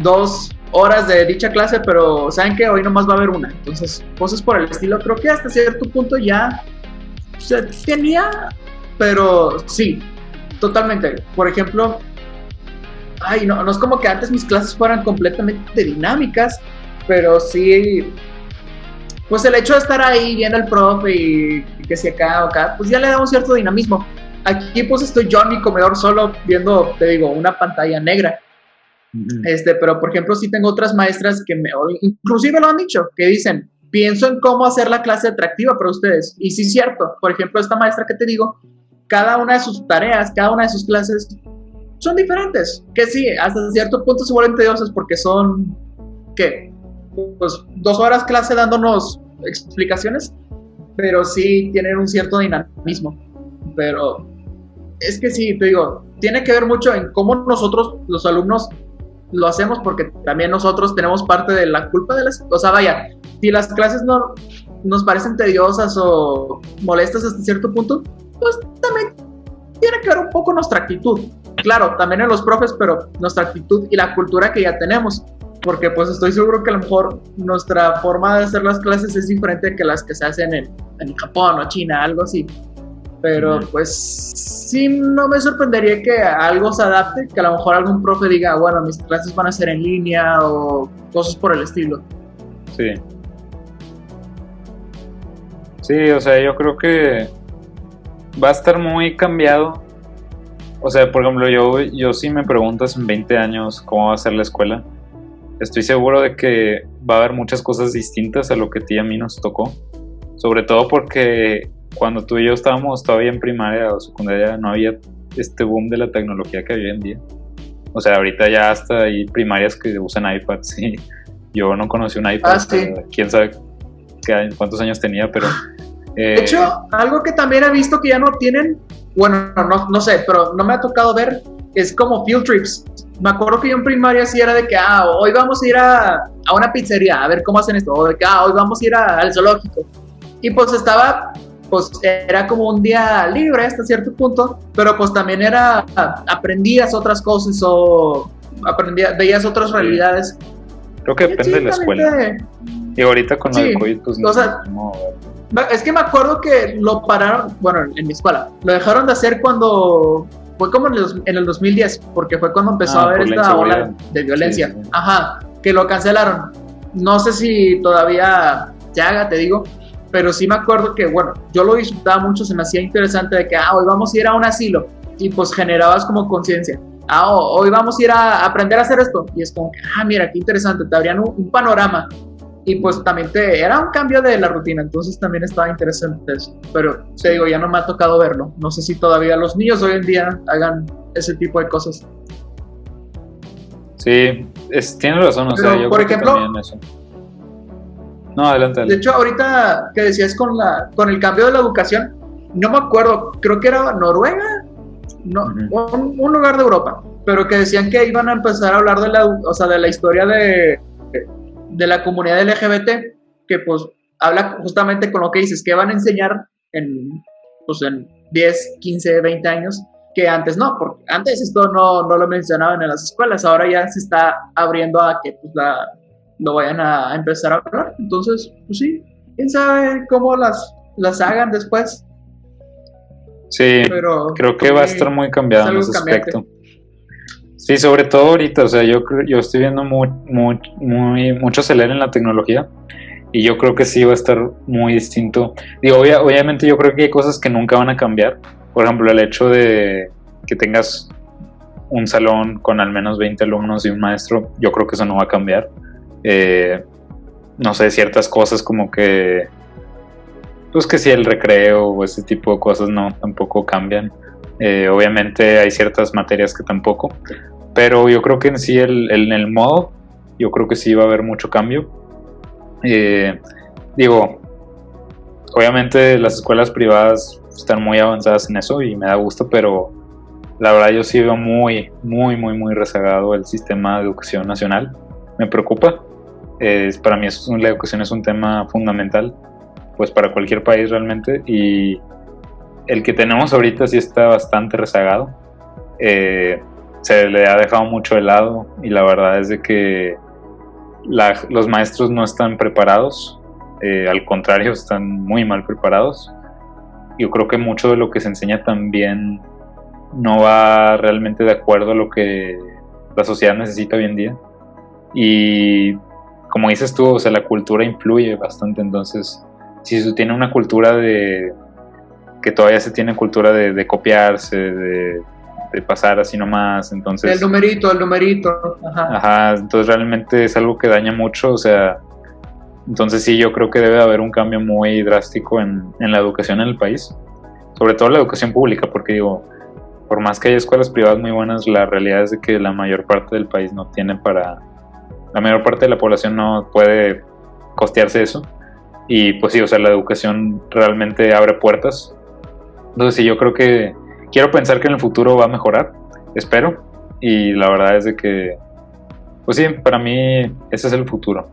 2 horas de dicha clase, pero saben que hoy nomás va a haber una, entonces cosas por el estilo. Creo que hasta cierto punto ya se tenía, pero sí, totalmente. Por ejemplo, no es como que antes mis clases fueran completamente dinámicas, pero sí, pues el hecho de estar ahí viendo al profe y que si acá o acá, pues ya le da un cierto dinamismo. Aquí pues estoy yo en mi comedor solo viendo, te digo, una pantalla negra. Pero por ejemplo sí tengo otras maestras que inclusive lo han dicho, que dicen, pienso en cómo hacer la clase atractiva para ustedes. Y sí es cierto, por ejemplo esta maestra que te digo, cada una de sus tareas, cada una de sus clases son diferentes, que sí, hasta cierto punto se vuelven tediosas porque son, ¿qué? Pues 2 horas clase dándonos explicaciones, pero sí tienen un cierto dinamismo. Pero es que sí, te digo, tiene que ver mucho en cómo nosotros, los alumnos, lo hacemos, porque también nosotros tenemos parte de la culpa de las... O sea, vaya, si las clases no nos parecen tediosas o molestas hasta cierto punto, pues también tiene que ver un poco nuestra actitud. Claro, también en los profes, pero nuestra actitud y la cultura que ya tenemos. Porque pues estoy seguro que a lo mejor nuestra forma de hacer las clases es diferente que las que se hacen en Japón o China, algo así. Pero pues sí, no me sorprendería que algo se adapte, que a lo mejor algún profe diga, bueno, mis clases van a ser en línea o cosas por el estilo. Sí, o sea, yo creo que va a estar muy cambiado. O sea, por ejemplo, yo si me preguntas en 20 años cómo va a ser la escuela, estoy seguro de que va a haber muchas cosas distintas a lo que a ti y a mí nos tocó. Sobre todo porque cuando tú y yo estábamos todavía en primaria o secundaria no había este boom de la tecnología que hay hoy en día. O sea, ahorita ya hasta hay primarias que usan iPads, sí. Yo no conocí un iPad, sí. Quién sabe cuántos años tenía, pero... De hecho, algo que también he visto que ya no tienen, bueno, no sé, pero no me ha tocado ver, es como field trips. Me acuerdo que yo en primaria sí era de que, hoy vamos a ir a una pizzería a ver cómo hacen esto, o de que, hoy vamos a ir al zoológico. Y pues era como un día libre hasta cierto punto, pero pues también aprendías otras cosas o veías otras realidades. Creo que depende de la escuela. Y ahorita con el COVID, pues no. O sea, es que me acuerdo que lo pararon, bueno, en mi escuela, lo dejaron de hacer cuando fue como en el 2010, porque fue cuando empezó a haber esta ola de violencia. Sí. Que lo cancelaron. No sé si todavía se haga, te digo. Pero sí me acuerdo que, bueno, yo lo disfrutaba mucho, se me hacía interesante de que, hoy vamos a ir a un asilo, y pues generabas como conciencia. Hoy vamos a ir a aprender a hacer esto, y es como que, mira, qué interesante, te abrían un panorama, y pues también era un cambio de la rutina, entonces también estaba interesante eso. Pero te digo, ya no me ha tocado verlo, no sé si todavía los niños hoy en día hagan ese tipo de cosas. Sí, tienes razón, o sea, yo por creo ejemplo, que también eso. No, adelante. De hecho, ahorita que decías con el cambio de la educación, no me acuerdo, creo que era Noruega, un lugar de Europa, pero que decían que iban a empezar a hablar de la historia de la comunidad LGBT, que pues habla justamente con lo que dices, que van a enseñar en 10, 15, 20 años, que antes no, porque antes esto no lo mencionaban en las escuelas, ahora ya se está abriendo a que pues lo vayan a empezar a hablar. Entonces, pues sí, quién sabe cómo las hagan después. Sí, pero creo que va a estar muy cambiado en ese aspecto. Sí, sobre todo ahorita, o sea, yo estoy viendo mucho acelerar en la tecnología y yo creo que sí va a estar muy distinto. Digo, obviamente yo creo que hay cosas que nunca van a cambiar. Por ejemplo, el hecho de que tengas un salón con al menos 20 alumnos y un maestro, yo creo que eso no va a cambiar. No sé, ciertas cosas como que, pues que si el recreo o ese tipo de cosas no, tampoco cambian. Obviamente hay ciertas materias que tampoco, pero yo creo que en sí en el modo, yo creo que sí va a haber mucho cambio. Digo, obviamente las escuelas privadas están muy avanzadas en eso y me da gusto, pero la verdad yo sí veo muy rezagado el sistema de educación nacional. Me preocupa. Para mí la educación es un tema fundamental, pues para cualquier país realmente, y el que tenemos ahorita sí está bastante rezagado. Se le ha dejado mucho de lado y la verdad es de que los maestros no están preparados, al contrario, están muy mal preparados. Yo creo que mucho de lo que se enseña también no va realmente de acuerdo a lo que la sociedad necesita hoy en día. Y como dices tú, o sea, la cultura influye bastante. Entonces, si se tiene una cultura que todavía se tiene cultura de copiarse, de pasar así nomás, entonces... El numerito. Ajá, entonces realmente es algo que daña mucho, o sea... Entonces sí, yo creo que debe haber un cambio muy drástico en la educación en el país. Sobre todo la educación pública, porque digo, por más que haya escuelas privadas muy buenas, la realidad es de que la mayor parte del país no tiene para... La mayor parte de la población no puede costearse eso. Y pues sí, o sea, la educación realmente abre puertas. Entonces sí, yo creo que... Quiero pensar que en el futuro va a mejorar, espero. Y la verdad es de que... Pues sí, para mí ese es el futuro.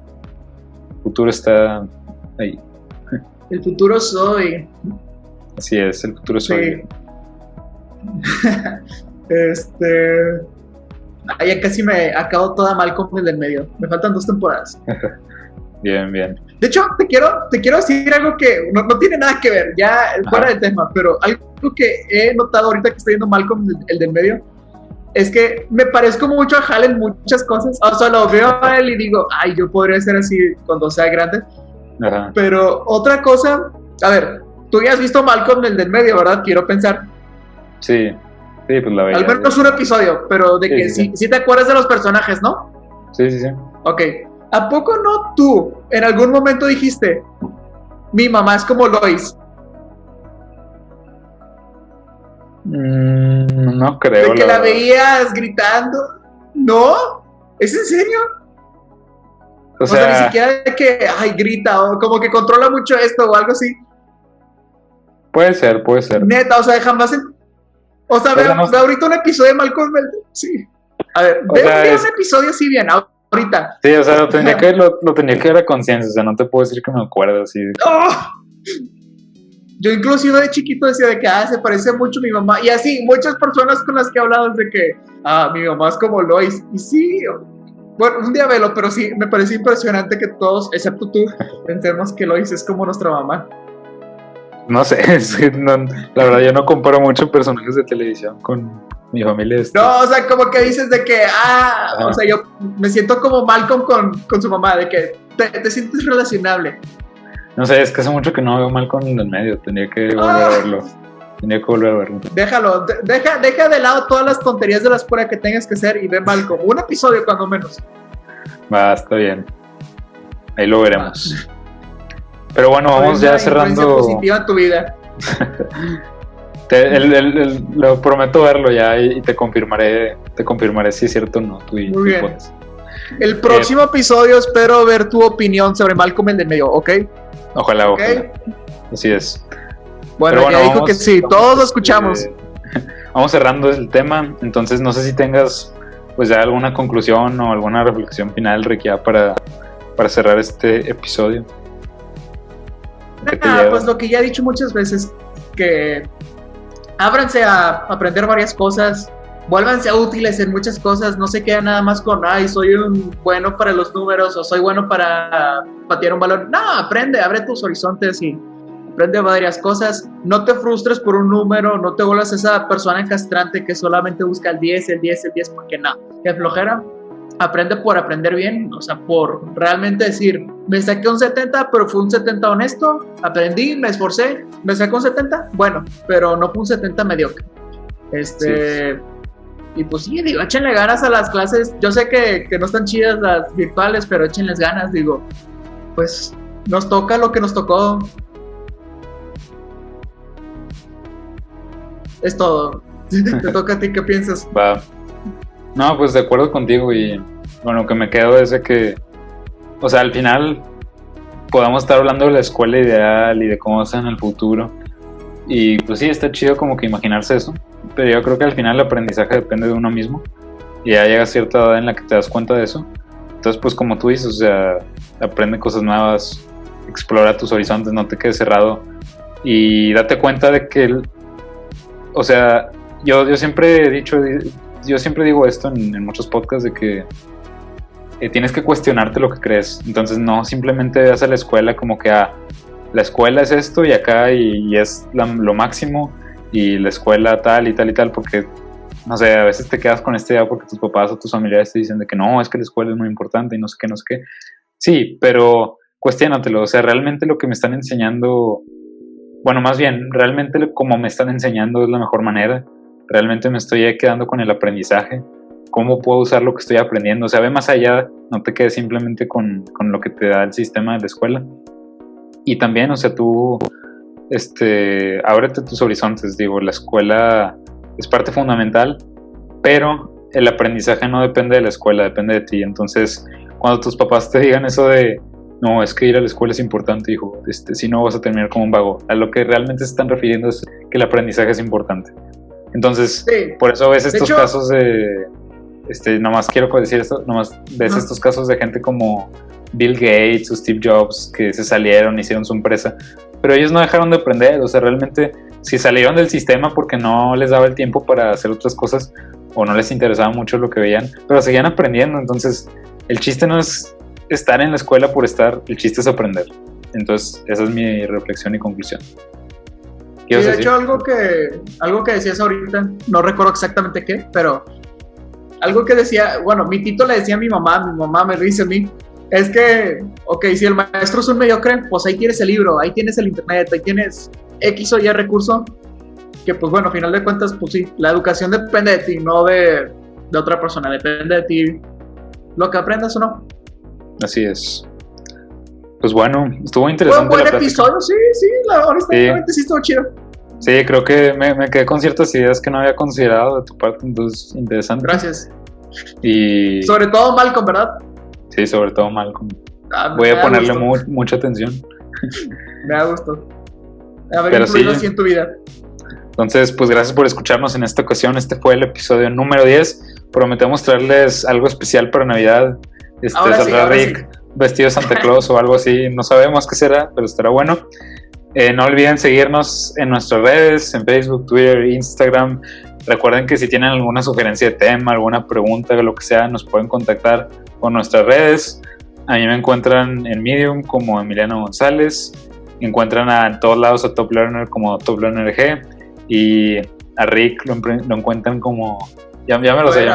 El futuro está ahí. El futuro soy. Así es, el futuro soy. Sí. Ya casi me acabo toda Malcolm el del medio. Me faltan 2 temporadas. Bien. De hecho, te quiero decir algo que no tiene nada que ver, ya fuera del tema, pero algo que he notado ahorita que estoy viendo Malcolm el del medio es que me parezco mucho a Hal en muchas cosas. O sea, lo veo a él y digo, ay, yo podría ser así cuando sea grande. Ajá. Pero otra cosa, a ver, tú ya has visto Malcolm el del medio, ¿verdad? Quiero pensar. Sí, pues la veía. Al menos un episodio, pero de que sí te acuerdas de los personajes, ¿no? Sí. Ok. ¿A poco no tú en algún momento dijiste, mi mamá es como Lois? No creo. De que la veías gritando. ¿No? ¿Es en serio? O sea, ni siquiera de que, ay, grita, o como que controla mucho esto o algo así. Puede ser. Neta, o sea, jamás... O sea, ve ahorita un episodio de Malcolm. Sí. A ver, ve un episodio así bien, ahorita. Sí, o sea, lo tenía que ver a conciencia, o sea, no te puedo decir que me acuerdo así. ¡Oh! Yo inclusive de chiquito decía de que, se parece mucho a mi mamá. Y así, muchas personas con las que he hablado es de que, mi mamá es como Lois. Y sí, bueno, un día velo, pero sí, me parece impresionante que todos, excepto tú, pensemos que Lois es como nuestra mamá. No sé, la verdad yo no comparo mucho personajes de televisión con mi familia. No, o sea, como que dices de que, o sea, yo me siento como Malcolm con su mamá, de que te sientes relacionable. No sé, es que hace mucho que no veo Malcolm en el medio, tendría que volver a verlo. Déjalo, deja de lado todas las tonterías de la escuela que tengas que hacer y ve Malcolm, un episodio cuando menos. Va, está bien, ahí lo veremos. Pero bueno, vamos ya cerrando. Positiva en tu vida. Lo prometo verlo ya y te confirmaré si es cierto o no. Muy bien. El próximo episodio espero ver tu opinión sobre Malcolm el del medio, ¿ok? Ojalá. Así es. Bueno, ya dijo que sí, todos lo escuchamos. Vamos cerrando el tema, entonces no sé si tengas pues ya alguna conclusión o alguna reflexión final, Ricky, para cerrar este episodio. Pues lo que ya he dicho muchas veces, que ábranse a aprender varias cosas, vuélvanse útiles en muchas cosas, no se queden nada más con, soy bueno para los números o soy bueno para patear un balón. No, abre tus horizontes y aprende varias cosas, no te frustres por un número, no te vuelvas esa persona castrante que solamente busca el 10, porque no, que flojera. Aprende por aprender bien, o sea, por realmente decir, me saqué un 70, pero fue un 70 honesto, aprendí, me esforcé, me saqué un 70, bueno, pero no fue un 70 mediocre. Sí. Y pues sí, digo, échenle ganas a las clases, yo sé que no están chidas las virtuales, pero échenles ganas, digo, pues nos toca lo que nos tocó. Es todo. Te toca a ti, ¿qué piensas? Va. No, pues de acuerdo contigo y bueno, que me quedo es de que, o sea, al final podamos estar hablando de la escuela ideal y de cómo va en el futuro y pues sí, está chido como que imaginarse eso, pero yo creo que al final el aprendizaje depende de uno mismo y ya llega cierta edad en la que te das cuenta de eso, entonces pues como tú dices, o sea, aprende cosas nuevas, explora tus horizontes, no te quedes cerrado y date cuenta de que, o sea, yo siempre he dicho... Yo siempre digo esto en muchos podcasts de que tienes que cuestionarte lo que crees. Entonces no simplemente veas a la escuela como que la escuela es esto y acá y es lo máximo y la escuela tal y tal y tal porque, no sé, a veces te quedas con esta idea porque tus papás o tus familiares te dicen de que no, es que la escuela es muy importante y no sé qué, no sé qué. Sí, pero cuestiónatelo. O sea, realmente lo que me están enseñando, bueno, más bien, realmente como me están enseñando es la mejor manera. Realmente me estoy quedando con el aprendizaje, cómo puedo usar lo que estoy aprendiendo, o sea, ve más allá, no te quedes simplemente con lo que te da el sistema de la escuela. Y también, o sea, tú, ábrete tus horizontes, digo, la escuela es parte fundamental, pero el aprendizaje no depende de la escuela, depende de ti. Entonces, cuando tus papás te digan eso de, no, es que ir a la escuela es importante, hijo, si no vas a terminar como un vago, a lo que realmente se están refiriendo es que el aprendizaje es importante. Entonces, sí. Por eso ves estos casos de, nomás quiero decir esto, nomás ves estos casos de gente como Bill Gates o Steve Jobs que se salieron, hicieron su empresa, pero ellos no dejaron de aprender, o sea, realmente si salieron del sistema porque no les daba el tiempo para hacer otras cosas o no les interesaba mucho lo que veían, pero seguían aprendiendo. Entonces, el chiste no es estar en la escuela por estar, el chiste es aprender. Entonces, esa es mi reflexión y conclusión. Y de hecho algo que decías ahorita, no recuerdo exactamente qué, pero algo que decía, bueno, mi tito le decía a mi mamá me lo dice a mí, es que, ok, si el maestro es un mediocre, pues ahí tienes el libro, ahí tienes el internet, ahí tienes X o Y recurso, que pues bueno, a final de cuentas, pues sí, la educación depende de ti, no de otra persona, depende de ti lo que aprendas o no. Así es. Pues bueno, estuvo interesante. Fue un buen episodio, sí, honestamente sí estuvo chido. Sí, creo que me quedé con ciertas ideas que no había considerado de tu parte, entonces interesante. Gracias. Y sobre todo Malcolm, ¿verdad? Sí, sobre todo Malcolm. Voy a ponerle mucha atención. Me da gusto haber incluido así en tu vida. Entonces, pues gracias por escucharnos en esta ocasión. Este fue el episodio número 10. Prometemos traerles algo especial para Navidad. Saldrá Rick vestido de Santa Claus o algo así. No sabemos qué será, pero estará bueno. No olviden seguirnos en nuestras redes, en Facebook, Twitter, Instagram. Recuerden que si tienen alguna sugerencia de tema, alguna pregunta, lo que sea, nos pueden contactar con nuestras redes. A mí me encuentran en Medium como Emiliano González. Encuentran en todos lados a Top Learner como Top Learner G. Y a Rick lo encuentran como... Ya me lo sé,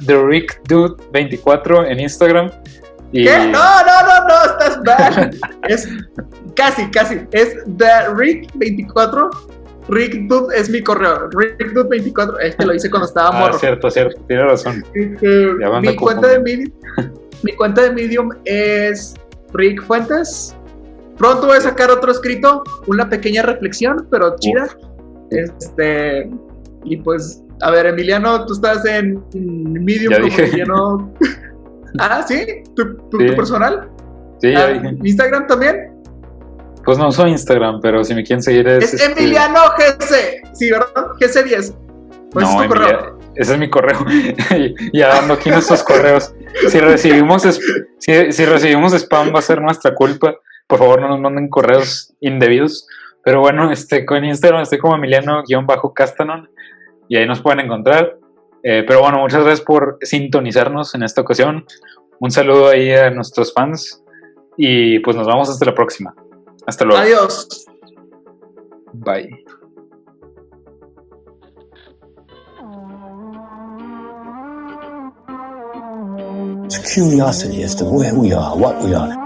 The Rick Dude 24 en Instagram. Y... ¿Qué? No, estás mal. Es casi. Es The Rick 24. Rick Dude es mi correo. Rick Dude 24. Lo hice cuando estaba morro. Cierto. Tienes razón. Mi cuenta de Medium es Rick Fuentes. Pronto voy a sacar otro escrito, una pequeña reflexión, pero chida. Y pues, a ver, Emiliano, tú estás en Medium como Emiliano. Ah, ¿sí? ¿Tu personal? Sí, ya dije. ¿Instagram también? Pues no uso Instagram, pero si me quieren seguir es Emiliano GC. Sí, ¿verdad? GC10. Pues no, es tu correo. Ese es mi correo. Ya dando aquí nuestros correos. Si recibimos spam va a ser nuestra culpa. Por favor, no nos manden correos indebidos. Pero bueno, con Instagram estoy como Emiliano-Castanon y ahí nos pueden encontrar. Pero bueno, muchas gracias por sintonizarnos en esta ocasión. Un saludo ahí a nuestros fans y pues nos vemos hasta la próxima. Hasta luego. Adiós. Bye. It's curiosity as to where we are, what we are.